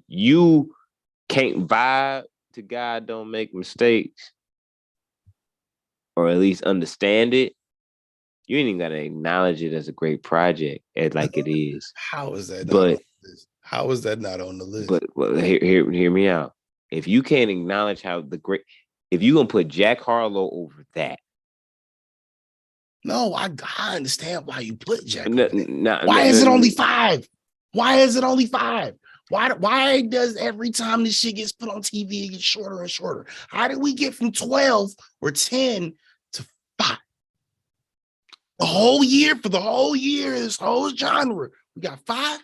Speaker 1: you can't vibe to God Don't Make Mistakes, or at least understand it, you ain't even got to acknowledge it as a great project, like it is.
Speaker 2: How is that not on the list? How is that not on the list?
Speaker 1: But hear me out. If you can't acknowledge how the great, if you're going to put Jack Harlow over that.
Speaker 2: No, I understand why you put Jack. Why is it only 5? Why is it only 5? Why does every time this shit gets put on TV, it gets shorter and shorter? How did we get from 12 or 10 to 5? The whole year, for the whole year, this whole genre, we got 5.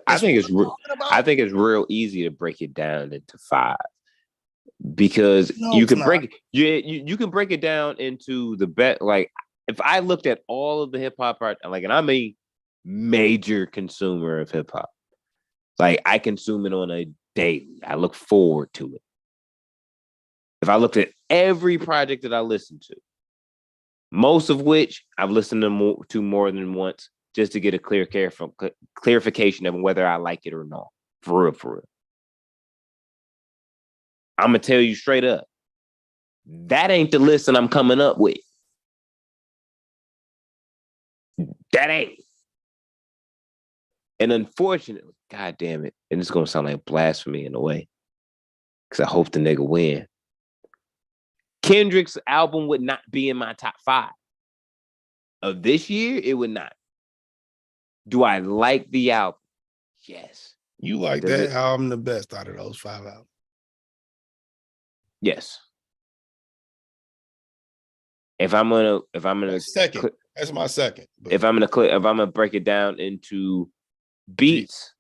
Speaker 1: I think it's real easy to break it down into 5 because you can break it. You can break it down into the bet. Like if I looked at all of the hip hop art, like, and I'm a major consumer of hip hop. Like I consume it on a daily. I look forward to it. If I looked at every project that I listen to, most of which I've listened to more than once, just to get a clarification of whether I like it or not. For real. I'm going to tell you straight up, that ain't the list that I'm coming up with. That ain't. And unfortunately, God damn it, and it's going to sound like blasphemy in a way, because I hope the nigga win. Kendrick's album would not be in my top 5. Of this year, it would not. Do I like the album? Yes.
Speaker 2: You like that album the best out of those 5 albums?
Speaker 1: Yes. If I'm gonna
Speaker 2: second, that's my second.
Speaker 1: But if I'm gonna break it down into beats,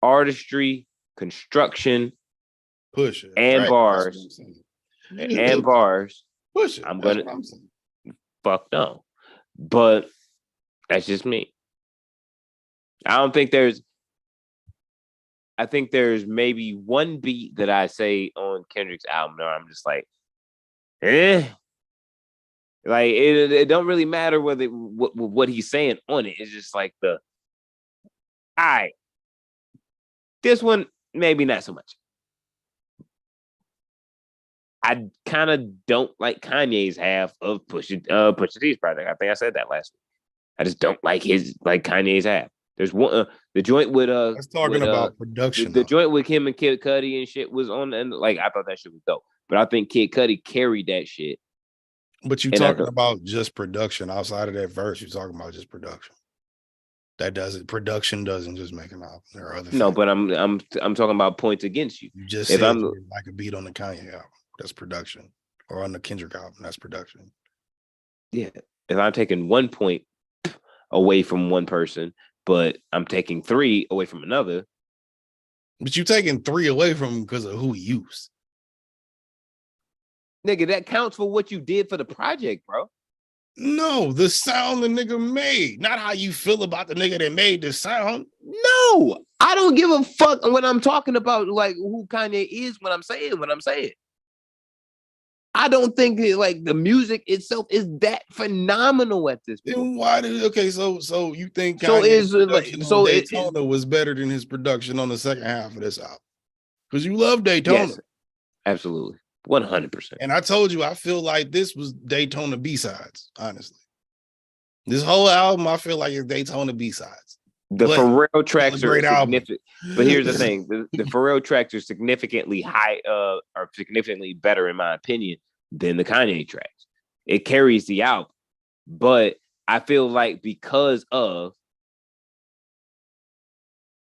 Speaker 1: artistry, construction,
Speaker 2: push it,
Speaker 1: and bars,
Speaker 2: push it.
Speaker 1: I'm gonna fuck no. But that's just me. I think there's maybe one beat that I say on Kendrick's album where I'm just like, like it don't really matter what he's saying on it. It's just like all right, this one maybe not so much. I kind of don't like Kanye's half of Pusha T's project. I think I said that last week. I just don't like Kanye's half. There's one the joint with
Speaker 2: Let's talking about production.
Speaker 1: The joint with him and Kid Cudi and shit was on, and like I thought that shit was dope. But I think Kid Cudi carried that shit.
Speaker 2: But you're talking about just production outside of that verse. You're talking about just production. Production doesn't just make an album. There are other things.
Speaker 1: But I'm talking about points against you.
Speaker 2: You just said you like a beat on the Kanye album. That's production. Or on the Kendrick album. That's production.
Speaker 1: Yeah. If I'm taking 1 point away from one person, but I'm taking 3 away from another.
Speaker 2: But you're taking 3 away from him because of who he used.
Speaker 1: Nigga, that counts for what you did for the project, bro.
Speaker 2: No, the sound the nigga made, not how you feel about the nigga that made the sound.
Speaker 1: No, I don't give a fuck when I'm talking about like who Kanye is when I'm saying what I'm saying. I don't think like the music itself is that phenomenal at this point.
Speaker 2: Then why so you think Daytona was better than his production on the second half of this album? Because you love Daytona.
Speaker 1: Yes, absolutely. 100%.
Speaker 2: And I told you, I feel like this was Daytona B-sides, honestly. This whole album, I feel like it's Daytona B-sides.
Speaker 1: The Pharrell tracks are significant. But here's the thing. The Pharrell tracks are significantly significantly better, in my opinion, than the Kanye tracks. It carries the album. But I feel like because of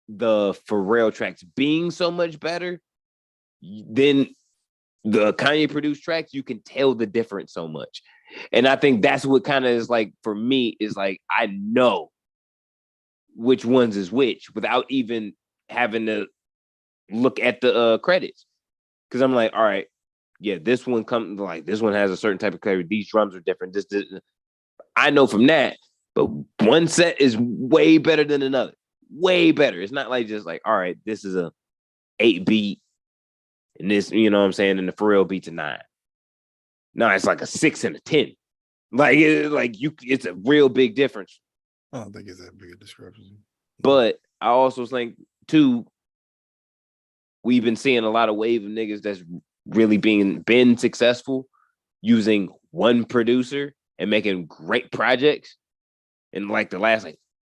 Speaker 1: the Pharrell tracks being so much better than the Kanye produced tracks, you can tell the difference so much. And I think that's what kind of is like, for me, is like, I know which ones is which without even having to look at the credits. Because I'm like, all right, yeah, this one has a certain type of clarity. These drums are different. This. I know from that, but one set is way better than another. Way better. It's not like just like, all right, this is a 8 beat, and this, you know what I'm saying, and the Pharrell beat's a 9. No, it's like a 6 and a 10. It's a real big difference.
Speaker 2: I don't think it's that big a discrepancy.
Speaker 1: But I also think too, we've been seeing a lot of wave of niggas that's really been successful using one producer and making great projects in like the last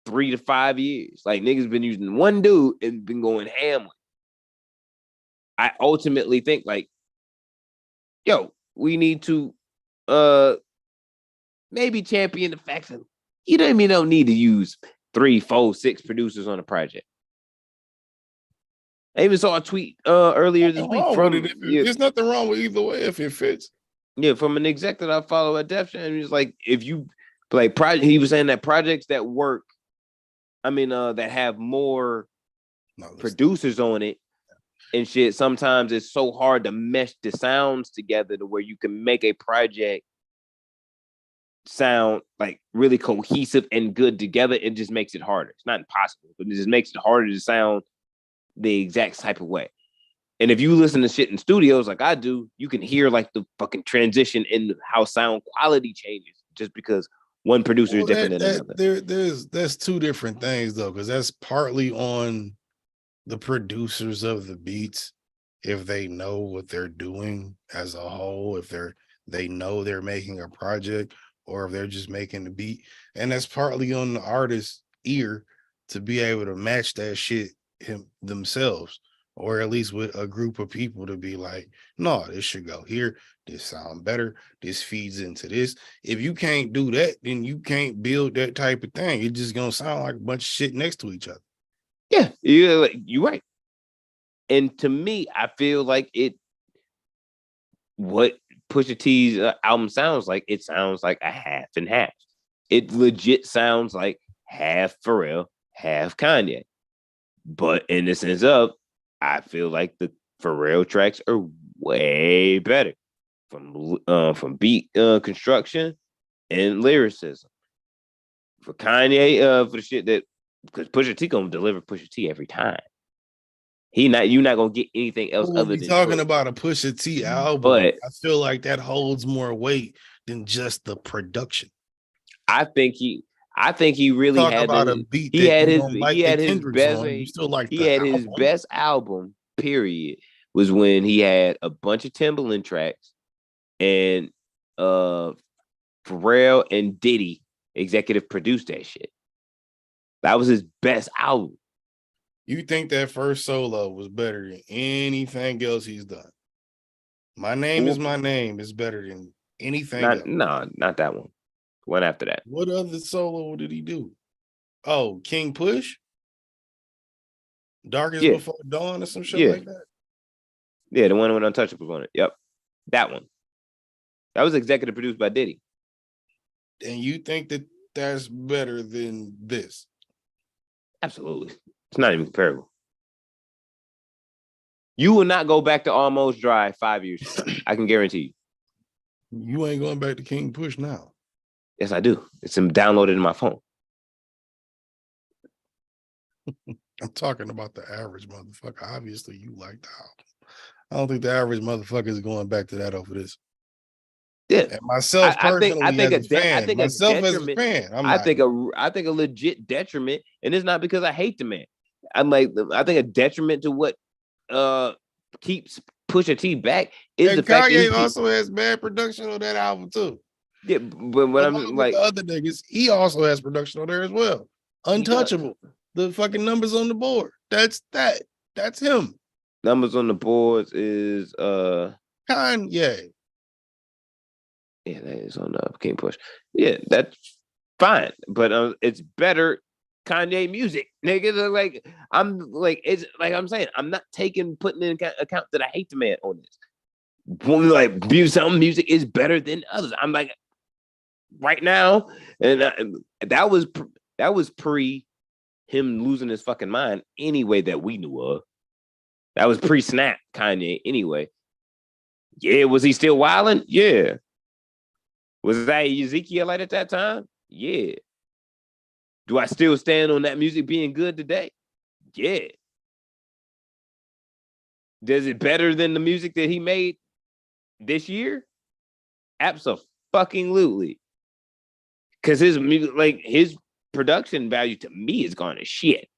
Speaker 1: 3 to 5 years. Like niggas been using one dude and been going ham. I ultimately think like, yo, we need to maybe champion the fact that you don't need to use 3, 4, 6 producers on a project. I even saw a tweet earlier this week from
Speaker 2: there's nothing wrong with either way if it fits.
Speaker 1: Yeah, from an exec that I follow at Def Jam. He's like, if you like he was saying that projects that work, that have more producers on it and shit, sometimes it's so hard to mesh the sounds together to where you can make a project sound like really cohesive and good together. It just makes it harder. It's not impossible, but it just makes it harder to sound the exact type of way. And if you listen to shit in studios like I do, you can hear like the fucking transition in how sound quality changes just because one producer is different than another.
Speaker 2: That's two different things though, because that's partly on the producers of the beats, if they know what they're doing as a whole, if they know they're making a project, or if they're just making the beat. And that's partly on the artist's ear to be able to match that shit themselves, or at least with a group of people to be like, no, this should go here. This sound better. This feeds into this. If you can't do that, then you can't build that type of thing. It's just going to sound like a bunch of shit next to each other.
Speaker 1: Yeah, you're right. And to me, I feel like what Pusha T's album sounds like, it sounds like a half and half. It legit sounds like half Pharrell, half Kanye. But in the sense of, I feel like the Pharrell tracks are way better from beat construction and lyricism. For Kanye, for the shit that, because Pusha T gonna deliver Pusha T every time. You're not gonna get anything else other than
Speaker 2: talking about a Pusha T album. But I feel like that holds more weight than just the production.
Speaker 1: I think he really had
Speaker 2: about a beat. He had his
Speaker 1: best album. Period. Was when he had a bunch of Timbaland tracks and Pharrell and Diddy executive produced that shit. That was his best album.
Speaker 2: You think that first solo was better than anything else he's done? My Name Is My Name is better than anything else.
Speaker 1: No, not that one. One after that.
Speaker 2: What other solo did he do? Oh, King Push? Darkest Before Dawn or some shit like that?
Speaker 1: Yeah, the one with Untouchables on it. Yep. That one. That was executive produced by Diddy.
Speaker 2: And you think that that's better than this?
Speaker 1: Absolutely. It's not even comparable. You will not go back to Almost Dry 5 years ago. I can guarantee you.
Speaker 2: You ain't going back to King Push now.
Speaker 1: Yes, I do. It's downloaded in my phone.
Speaker 2: I'm talking about the average motherfucker. Obviously, you like the album. I don't think the average motherfucker is going back to that over this.
Speaker 1: Yeah,
Speaker 2: and myself personally, I think
Speaker 1: a legit detriment, and it's not because I hate the man. I think a detriment to what keeps Pusha T back is the fact that
Speaker 2: Kanye also has bad production on that album too.
Speaker 1: Yeah, but what I'm like,
Speaker 2: the other niggas, he also has production on there as well. Untouchable, the fucking numbers on the board. That's him.
Speaker 1: Numbers on the boards is
Speaker 2: Kanye.
Speaker 1: Yeah, that is on the King Push. Yeah, that's fine, but it's better Kanye music, nigga. Like I'm like it's like I'm saying, I'm not putting in account that I hate the man on this. When like some music is better than others. I'm like right now, and that was pre him losing his fucking mind anyway that we knew of. That was pre-snap Kanye anyway. Yeah, was he still wilding? Yeah. Was that Ezekiel at that time? Yeah. Do I still stand on that music being good today? Yeah. Does it better than the music that he made this year? Absolutely. Because his music, like his production value to me is gone to shit.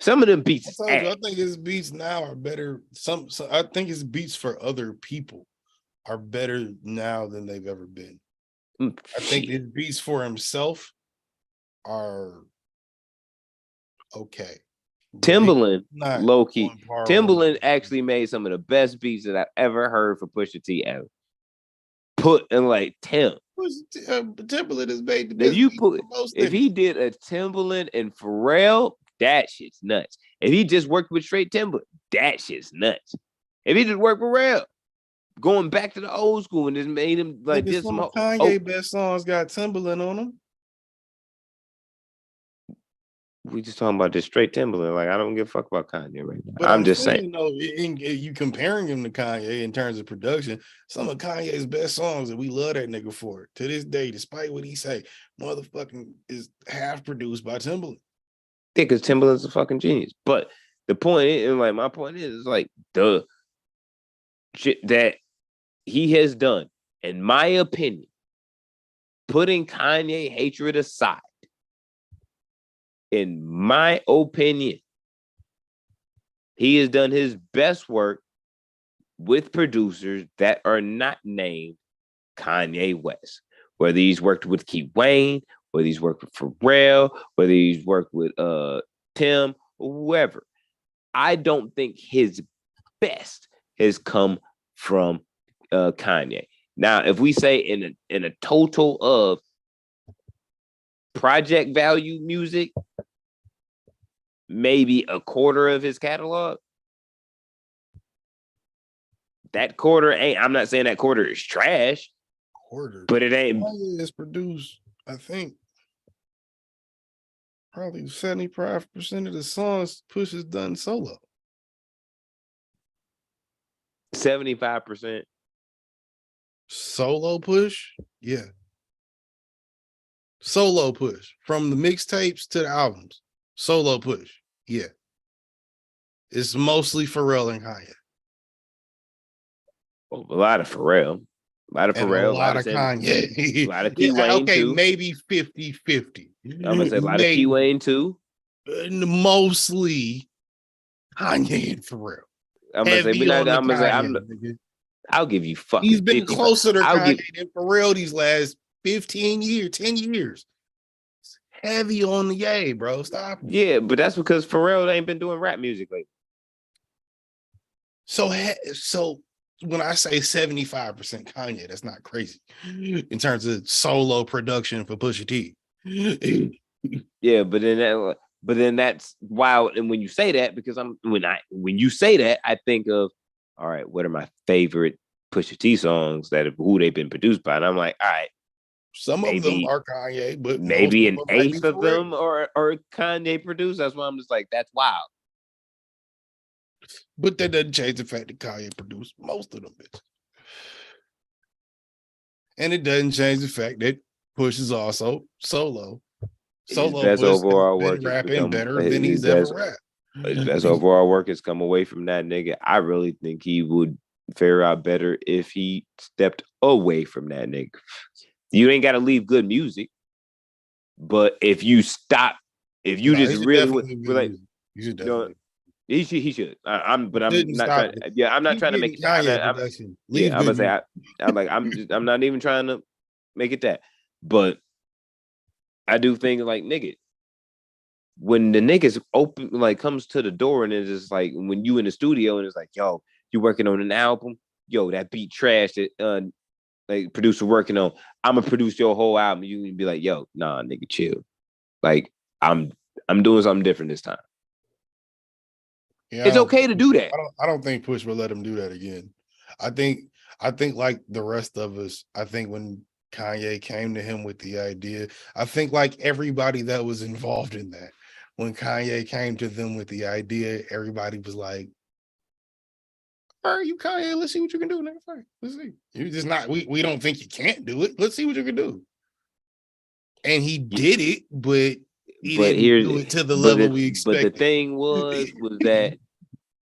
Speaker 1: Some of them beats.
Speaker 2: I think his beats now are better. I think his beats for other people are better now than they've ever been. I think his beats for himself are okay.
Speaker 1: Timbaland, low key. Timbaland actually made some of the best beats that I've ever heard for Pusha T ever. Put in like Tim.
Speaker 2: Timbaland is made the best.
Speaker 1: If he did a Timbaland and Pharrell, that shit's nuts. If he just worked with straight Timbaland, that shit's nuts. If he just worked with Pharrell, going back to the old school and just made him like this.
Speaker 2: Some of Kanye best songs got Timbaland on them.
Speaker 1: We just talking about this straight Timbaland. Like I don't give a fuck about Kanye right now. But I'm just saying,
Speaker 2: you comparing him to Kanye in terms of production. Some of Kanye's best songs that we love that nigga for to this day, despite what he say, motherfucking is half produced by Timbaland.
Speaker 1: Yeah, because Timbaland's a fucking genius. But the point is, like my point is like the shit that he has done, in my opinion, putting Kanye hatred aside. In my opinion, he has done his best work with producers that are not named Kanye West. Whether he's worked with Key Wayne, whether he's worked with Pharrell, whether he's worked with Tim, whoever. I don't think his best has come from Kanye. Now, if we say in a total of project value music, maybe a quarter of his catalog. That quarter ain't. I'm not saying that quarter is trash. But it ain't.
Speaker 2: It's produced. I think probably 75% of the songs Push has done solo.
Speaker 1: 75%
Speaker 2: solo Push. Yeah. Solo Push from the mixtapes to the albums. Solo Push. Yeah. It's mostly Pharrell and Kanye.
Speaker 1: Well, a lot of Pharrell. A lot of Pharrell.
Speaker 2: A lot of Kanye.
Speaker 1: A lot of Key Wayne too.
Speaker 2: Maybe 50-50.
Speaker 1: I'm going to say a lot of Key Wayne too.
Speaker 2: Mostly Kanye and Pharrell.
Speaker 1: I'm going to say, I'll give you fucking
Speaker 2: He's been closer to Kanye than Pharrell these last 15 years, 10 years. It's heavy on the yay, bro. Stop.
Speaker 1: Yeah, but that's because Pharrell ain't been doing rap music lately.
Speaker 2: So when I say 75% Kanye, that's not crazy in terms of solo production for Pusha T.
Speaker 1: Yeah, but then that's wild. And when you say that, because when you say that, I think of, all right, what are my favorite Pusha T songs who they've been produced by? And I'm like, all right,
Speaker 2: some of them are Kanye, but
Speaker 1: maybe an eighth of them are Kanye produced. That's why I'm just like, that's wild.
Speaker 2: But that doesn't change the fact that Kanye produced most of them bitches. And it doesn't change the fact that Push is also solo. Solo
Speaker 1: best overall work
Speaker 2: rapping better than he's ever rapped.
Speaker 1: His best overall work has come away from that nigga. I really think he would fare out better if he stepped away from that nigga. You ain't got to leave good music, but if you just really like,
Speaker 2: you should definitely.
Speaker 1: He should. I'm not trying. Yeah, I'm not trying to make it. I'm not even trying to make it that. But I do think like nigga, when the niggas open like comes to the door and it's just like when you in the studio and it's like, yo, you working on an album, yo, that beat trash. like producer working on, I'm gonna produce your whole album. You can be like, yo, nah, nigga, chill. Like I'm doing something different this time.
Speaker 2: Yeah,
Speaker 1: It's okay to do that.
Speaker 2: I don't think Push will let him do that again. I think like the rest of us, I think when Kanye came to him with the idea, I think like everybody that was involved in that, when Kanye came to them with the idea, everybody was like, all right, you Kanye, let's see what you can do, nigga. Let's see. You just not, we don't think you can't do it. Let's see what you can do. And he did it, but he didn't do it to the level we expected.
Speaker 1: But the thing was that,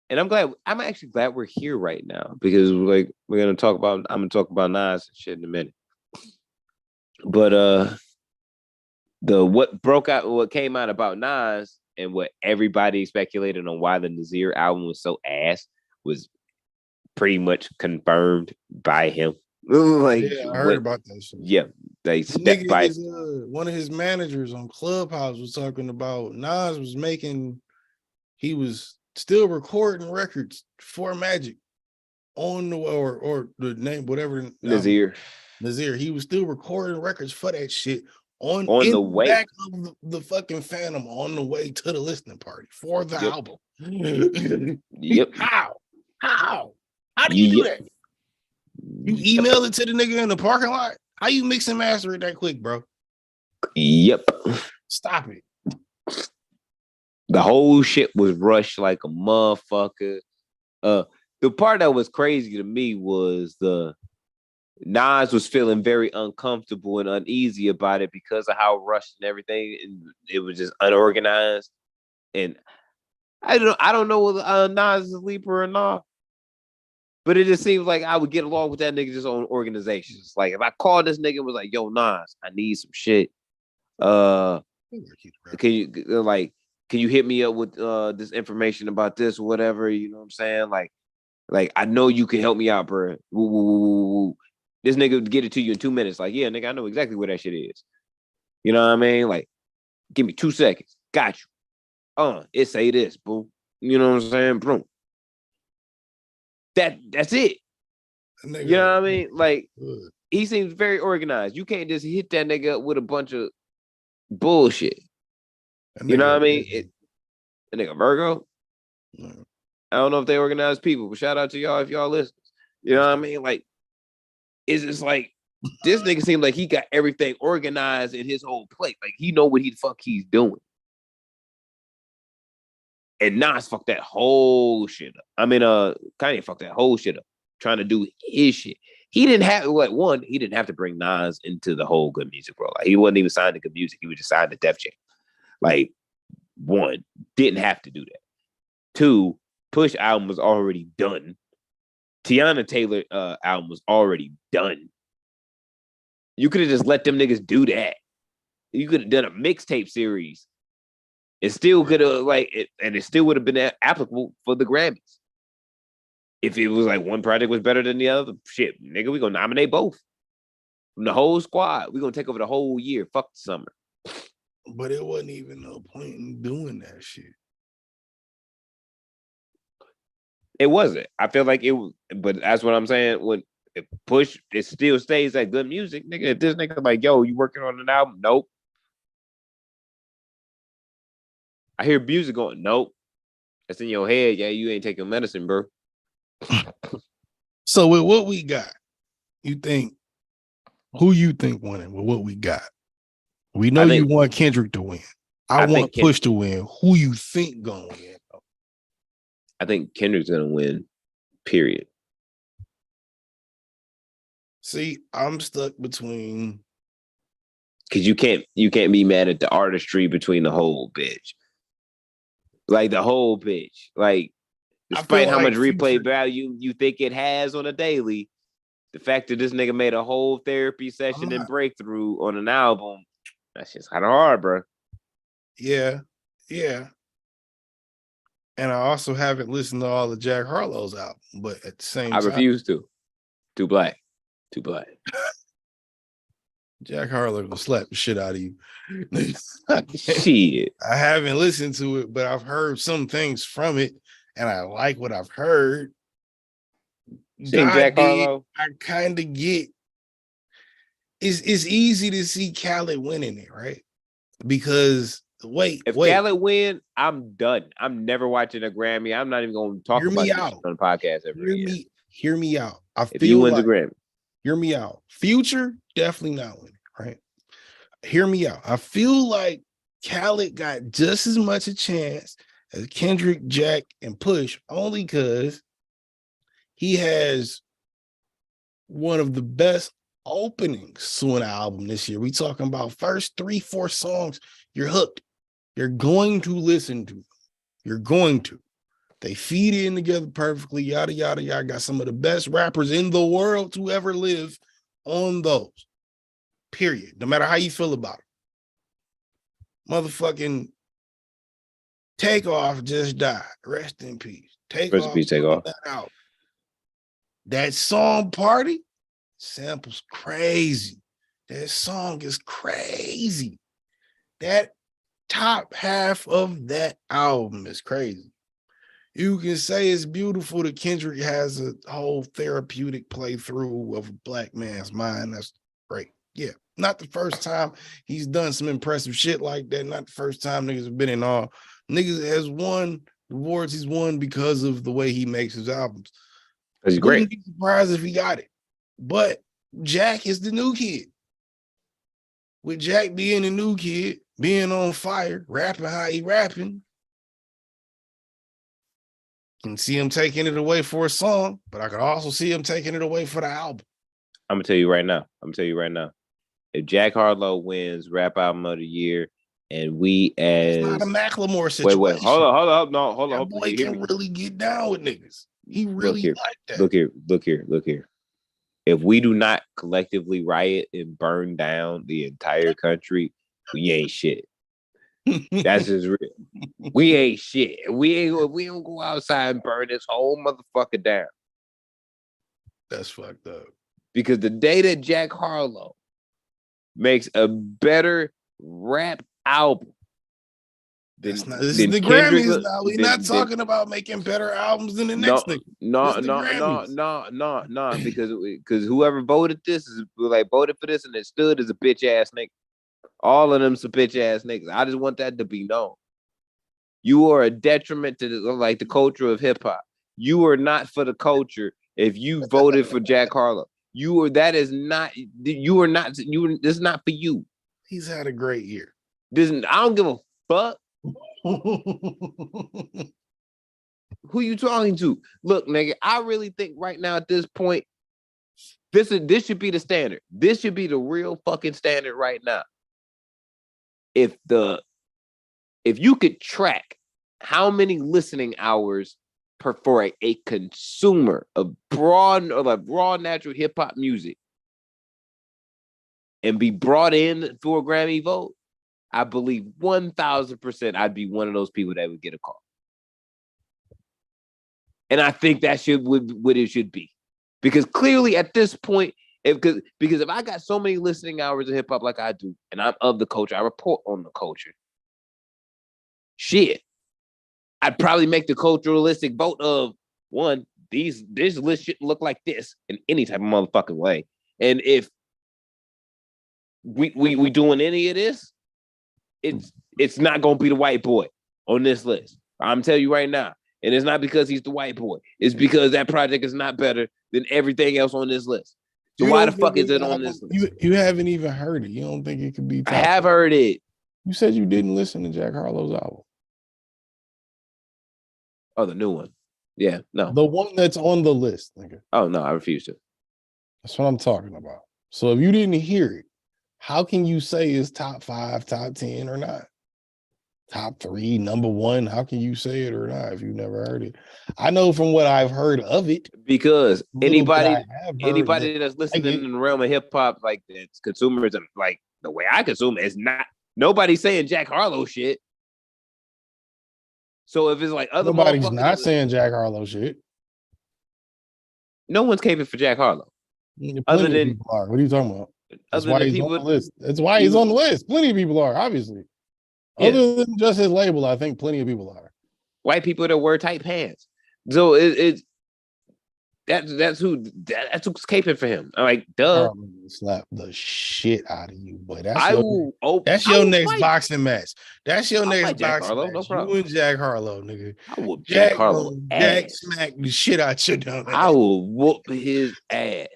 Speaker 1: and I'm actually glad we're here right now, because like I'm gonna talk about Nas and shit in a minute. But what came out about Nas and what everybody speculated on why the Nasir album was so ass was pretty much confirmed by him. Like,
Speaker 2: yeah, I heard about that shit.
Speaker 1: Yeah, they stepped by.
Speaker 2: One of his managers on Clubhouse was talking about Nas was he was still recording records for Magic on the or the name, whatever.
Speaker 1: Nasir.
Speaker 2: He was still recording records for that shit on
Speaker 1: the way
Speaker 2: back of the fucking Phantom on the way to the listening party for the album.
Speaker 1: Yep.
Speaker 2: How do you do that? You email it to the nigga in the parking lot? How you mix and master it that quick, bro?
Speaker 1: Yep.
Speaker 2: Stop it.
Speaker 1: The whole shit was rushed like a motherfucker. The part that was crazy to me was Nas was feeling very uncomfortable and uneasy about it because of how rushed and everything, and it was just unorganized. And I don't know whether Nas is a sleeper or not, but it just seems like I would get along with that nigga just on organizations. Like if I called this nigga and was like, "Yo, Nas, I need some shit. Can you hit me up with this information about this or whatever?" You know what I'm saying? Like I know you can help me out, bro. Woo, woo, woo, woo. This nigga would get it to you in 2 minutes. Like, yeah, nigga, I know exactly where that shit is. You know what I mean? Like, give me 2 seconds. Got you. It say this, boo. You know what I'm saying? Boom. That's it. Nigga, you know what I mean? Like, he seems very organized. You can't just hit that nigga up with a bunch of bullshit. You know what I mean? A nigga Virgo. I don't know if they organize people, but shout out to y'all if y'all listen. You know what I mean? Like, it's just like this nigga seems like he got everything organized in his whole plate. Like he know what the fuck he's doing. And Nas fucked that whole shit up. I mean, Kanye fucked that whole shit up trying to do his shit. He didn't have he didn't have to bring Nas into the whole Good Music world. Like he wasn't even signed to Good Music. He was just signed to Def Jam. Like, 1, didn't have to do that. 2, Push album was already done. Tiana Taylor album was already done. You could have just let them niggas do that. You could have done a mixtape series. It still could have and it still would have been applicable for the Grammys. If it was like one project was better than the other, shit, nigga, we gonna nominate both. From the whole squad, we gonna take over the whole year. Fuck the summer.
Speaker 2: But it wasn't even no point in doing that shit.
Speaker 1: It wasn't. I feel like it was, but that's what I'm saying. When it Push, it still stays at Good Music, nigga. If this nigga like, yo, you working on an album? Nope. I hear music going, nope. That's in your head. Yeah, you ain't taking medicine, bro.
Speaker 2: So with what we got, who you think won it with what we got? We know you want Kendrick to win. I want Push to win. Who you think gonna win?
Speaker 1: I think Kendrick's gonna win, period.
Speaker 2: See, I'm stuck between,
Speaker 1: because you can't be mad at the artistry between the whole bitch. Like the whole bitch. Like, despite how much replay value you think it has on a daily, the fact that this nigga made a whole therapy session and breakthrough on an album, that's just kind of hard, bro.
Speaker 2: Yeah. And I also haven't listened to all of Jack Harlow's album, but at the same time,
Speaker 1: I refuse to. Too black.
Speaker 2: Jack Harlow will slap the shit out of you.
Speaker 1: Shit.
Speaker 2: I haven't listened to it, but I've heard some things from it, and I like what I've heard.
Speaker 1: Jack Harlow?
Speaker 2: I kind of get it's easy to see Khaled winning it, right? Because
Speaker 1: if Khaled win, I'm done. I'm never watching a Grammy. I'm not even going to talk
Speaker 2: hear
Speaker 1: about
Speaker 2: me
Speaker 1: this
Speaker 2: out.
Speaker 1: shit on the podcast ever again.
Speaker 2: Hear me out.
Speaker 1: If he wins a Grammy,
Speaker 2: hear me out. Future definitely not winning, right? Hear me out. I feel like Khaled got just as much a chance as Kendrick, Jack, and Push, only because he has one of the best openings to an album this year. We talking about first 3-4 songs, you're hooked. You're going to listen to them. You're going to. They feed in together perfectly, yada, yada, yada. Got some of the best rappers in the world to ever live on those. Period. No matter how you feel about it. Motherfucking Takeoff just died. Rest in peace. Takeoff. That out. That song Party samples crazy. That song is crazy. That top half of that album is crazy. You can say it's beautiful that Kendrick has a whole therapeutic playthrough of a black man's mind. That's great. Yeah. Not the first time he's done some impressive shit like that. Not the first time niggas have been in all. Niggas has won the awards he's won because of the way he makes his albums.
Speaker 1: He's great.
Speaker 2: Wouldn't be surprised if he got it. But Jack is the new kid. With Jack being the new kid, being on fire, rapping how he rapping, can see him taking it away for a song, but I could also see him taking it away for the album.
Speaker 1: I'm gonna tell you right now. If Jack Harlow wins Rap Album of the Year, and we as
Speaker 2: it's not a Macklemore situation.
Speaker 1: Wait, hold on.
Speaker 2: That boy can really get down with niggas. He really like that.
Speaker 1: Look here. If we do not collectively riot and burn down the entire country, we ain't shit. That's just real. We ain't shit. We don't go outside and burn this whole motherfucker down.
Speaker 2: That's fucked up.
Speaker 1: Because the day that Jack Harlow makes a better rap album
Speaker 2: this is the Grammys now. We're not talking about making better albums than the next nigga.
Speaker 1: No. Because whoever voted this is like voted for this and it stood as a bitch ass nigga. All of them some bitch ass niggas. I just want that to be known. You are a detriment to the culture of hip hop. You are not for the culture if you voted for Jack Harlow. This is not for you.
Speaker 2: He's had a great year.
Speaker 1: I don't give a fuck. Who you talking to? Look, nigga, I really think right now at this point, this should be the standard. This should be the real fucking standard right now. If you could track how many listening hours for a consumer of raw natural hip hop music and be brought in for a Grammy vote, I believe 1,000% I'd be one of those people that would get a call. And I think that what it should be. Because clearly at this point, because if I got so many listening hours of hip hop like I do, and I'm of the culture, I report on the culture. Shit. I'd probably make the culturalistic vote of one, this list shouldn't look like this in any type of motherfucking way. And if we doing any of this, it's not gonna be the white boy on this list. I'm telling you right now. And it's not because he's the white boy. It's because that project is not better than everything else on this list. So why the fuck is it on this list?
Speaker 2: You haven't even heard it. You don't think it could be?
Speaker 1: I have heard it.
Speaker 2: You said you didn't listen to Jack Harlow's album.
Speaker 1: Oh, the new one. Yeah, no.
Speaker 2: The one that's on the list, nigga.
Speaker 1: Oh, no, I refuse to.
Speaker 2: That's what I'm talking about. So if you didn't hear it, how can you say it's top 5, top 10 or not? Top 3, number 1. How can you say it or not if you never heard it? I know from what I've heard of it.
Speaker 1: Because anybody that's listening in the realm of hip hop, like it's consumerism, like the way I consume it, is not nobody's saying Jack Harlow shit. So if it's like other
Speaker 2: nobody's not saying Jack Harlow shit.
Speaker 1: No one's caping for Jack Harlow.
Speaker 2: Other than people are. What are you talking about? That's why he's on the list. That's why he's on the list. Plenty of people are, obviously. Yeah. Other than just his label, I think plenty of people are.
Speaker 1: White people that wear tight pants. So it's That's who's caping for him. I'm like, duh.
Speaker 2: Slap the shit out of you, boy. That's
Speaker 1: I
Speaker 2: your
Speaker 1: will.
Speaker 2: that's
Speaker 1: I
Speaker 2: your
Speaker 1: will
Speaker 2: next
Speaker 1: fight.
Speaker 2: boxing match. That's your
Speaker 1: I'll
Speaker 2: next
Speaker 1: fight Jack
Speaker 2: boxing
Speaker 1: Harlow,
Speaker 2: match.
Speaker 1: no
Speaker 2: You
Speaker 1: problem.
Speaker 2: and Jack Harlow, nigga.
Speaker 1: I will Jack
Speaker 2: Jack
Speaker 1: Harlow
Speaker 2: Jack
Speaker 1: ass.
Speaker 2: smack the shit out your dumb
Speaker 1: I
Speaker 2: ass.
Speaker 1: will whoop his ass.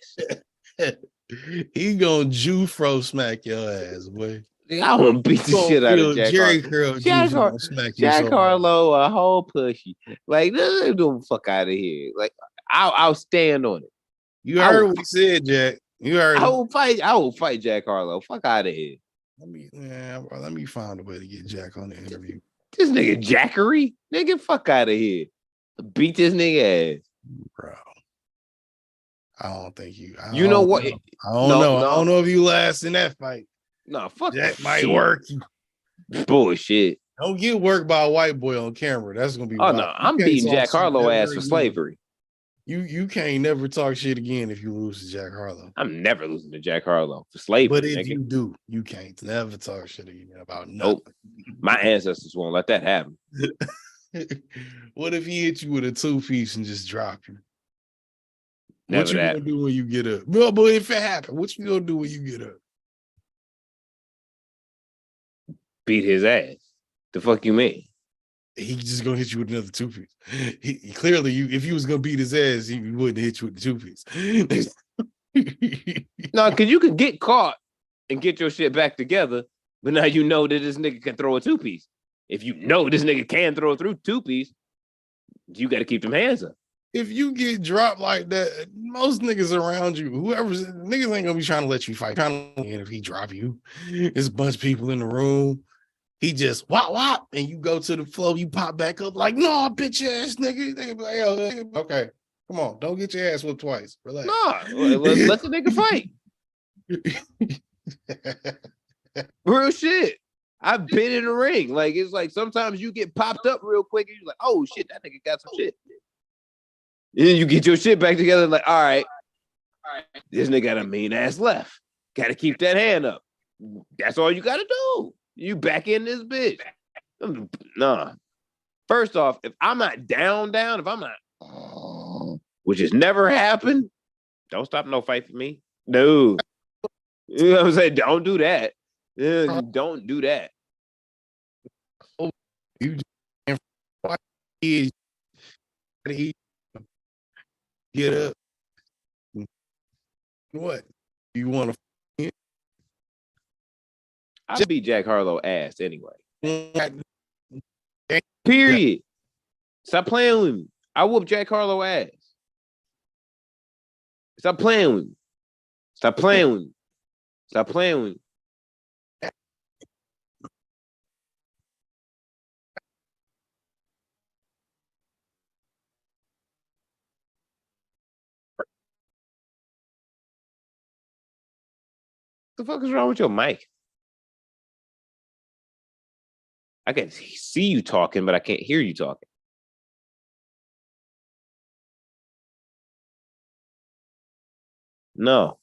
Speaker 2: He gonna Jufro smack your ass, boy.
Speaker 1: I want to beat the shit out of Jack
Speaker 2: Jerry
Speaker 1: Harlow.
Speaker 2: Curl Juice gonna smack you
Speaker 1: Jack
Speaker 2: so hard.
Speaker 1: Harlow, a whole pushy. Like, get the fuck out of here. Like, I'll stand on it.
Speaker 2: You heard what he said, Jack. You heard.
Speaker 1: I will fight Jack Harlow. Fuck out of here.
Speaker 2: Let me find a way to get Jack on the interview.
Speaker 1: This nigga Jackery, nigga, fuck out of here. Beat this nigga ass,
Speaker 2: bro. I don't think you.
Speaker 1: You know what?
Speaker 2: I don't know. I don't know if you last in that fight.
Speaker 1: No, fuck
Speaker 2: that might work.
Speaker 1: Bullshit.
Speaker 2: Don't get worked by a white boy on camera. That's gonna be.
Speaker 1: Oh no, I'm beating Jack Harlow ass for slavery.
Speaker 2: You can't never talk shit again if you lose to Jack Harlow.
Speaker 1: I'm never losing to Jack Harlow for slavery.
Speaker 2: But if you do, you can't never talk shit again about nothing.
Speaker 1: Nope. My ancestors won't let that happen.
Speaker 2: What if he hit you with a 2-piece and just drop you?
Speaker 1: Never
Speaker 2: what you
Speaker 1: that.
Speaker 2: gonna do when you get up? Well, but if it happened, what you gonna do when you get up?
Speaker 1: Beat his ass. The fuck you mean?
Speaker 2: He just gonna hit you with another 2-piece. He clearly, if you was gonna beat his ass, he wouldn't hit you with the 2-piece.
Speaker 1: No, because you could get caught and get your shit back together, but now you know that this nigga can throw a 2-piece. If you know this nigga can throw through 2-piece, you got to keep them hands up.
Speaker 2: If you get dropped like that, most niggas around you, niggas ain't gonna be trying to let you fight. And if he drop you, there's a bunch of people in the room. He just wop, and you go to the floor, you pop back up like, no, bitch ass nigga. They be like, hey, okay, come on, don't get your ass whipped twice. Relax.
Speaker 1: Nah, let the nigga fight. Real shit. I've been in the ring. Like, it's like sometimes you get popped up real quick and you're like, oh shit, that nigga got some shit. And then you get your shit back together, like, all right, this nigga got a mean ass left. Gotta keep that hand up. That's all you gotta do. You back in this bitch. Nah. First off, if I'm not down, if I'm not, which has never happened, don't stop no fight for me. No. You know what I'm saying? Don't do that. Don't do that.
Speaker 2: You get up. What? You want to?
Speaker 1: I beat Jack Harlow ass anyway. Period. Stop playing with me. I whoop Jack Harlow ass. Stop playing with me. Stop playing with me. Stop playing with me. What the fuck is wrong with your mic? I can see you talking, but I can't hear you talking. No.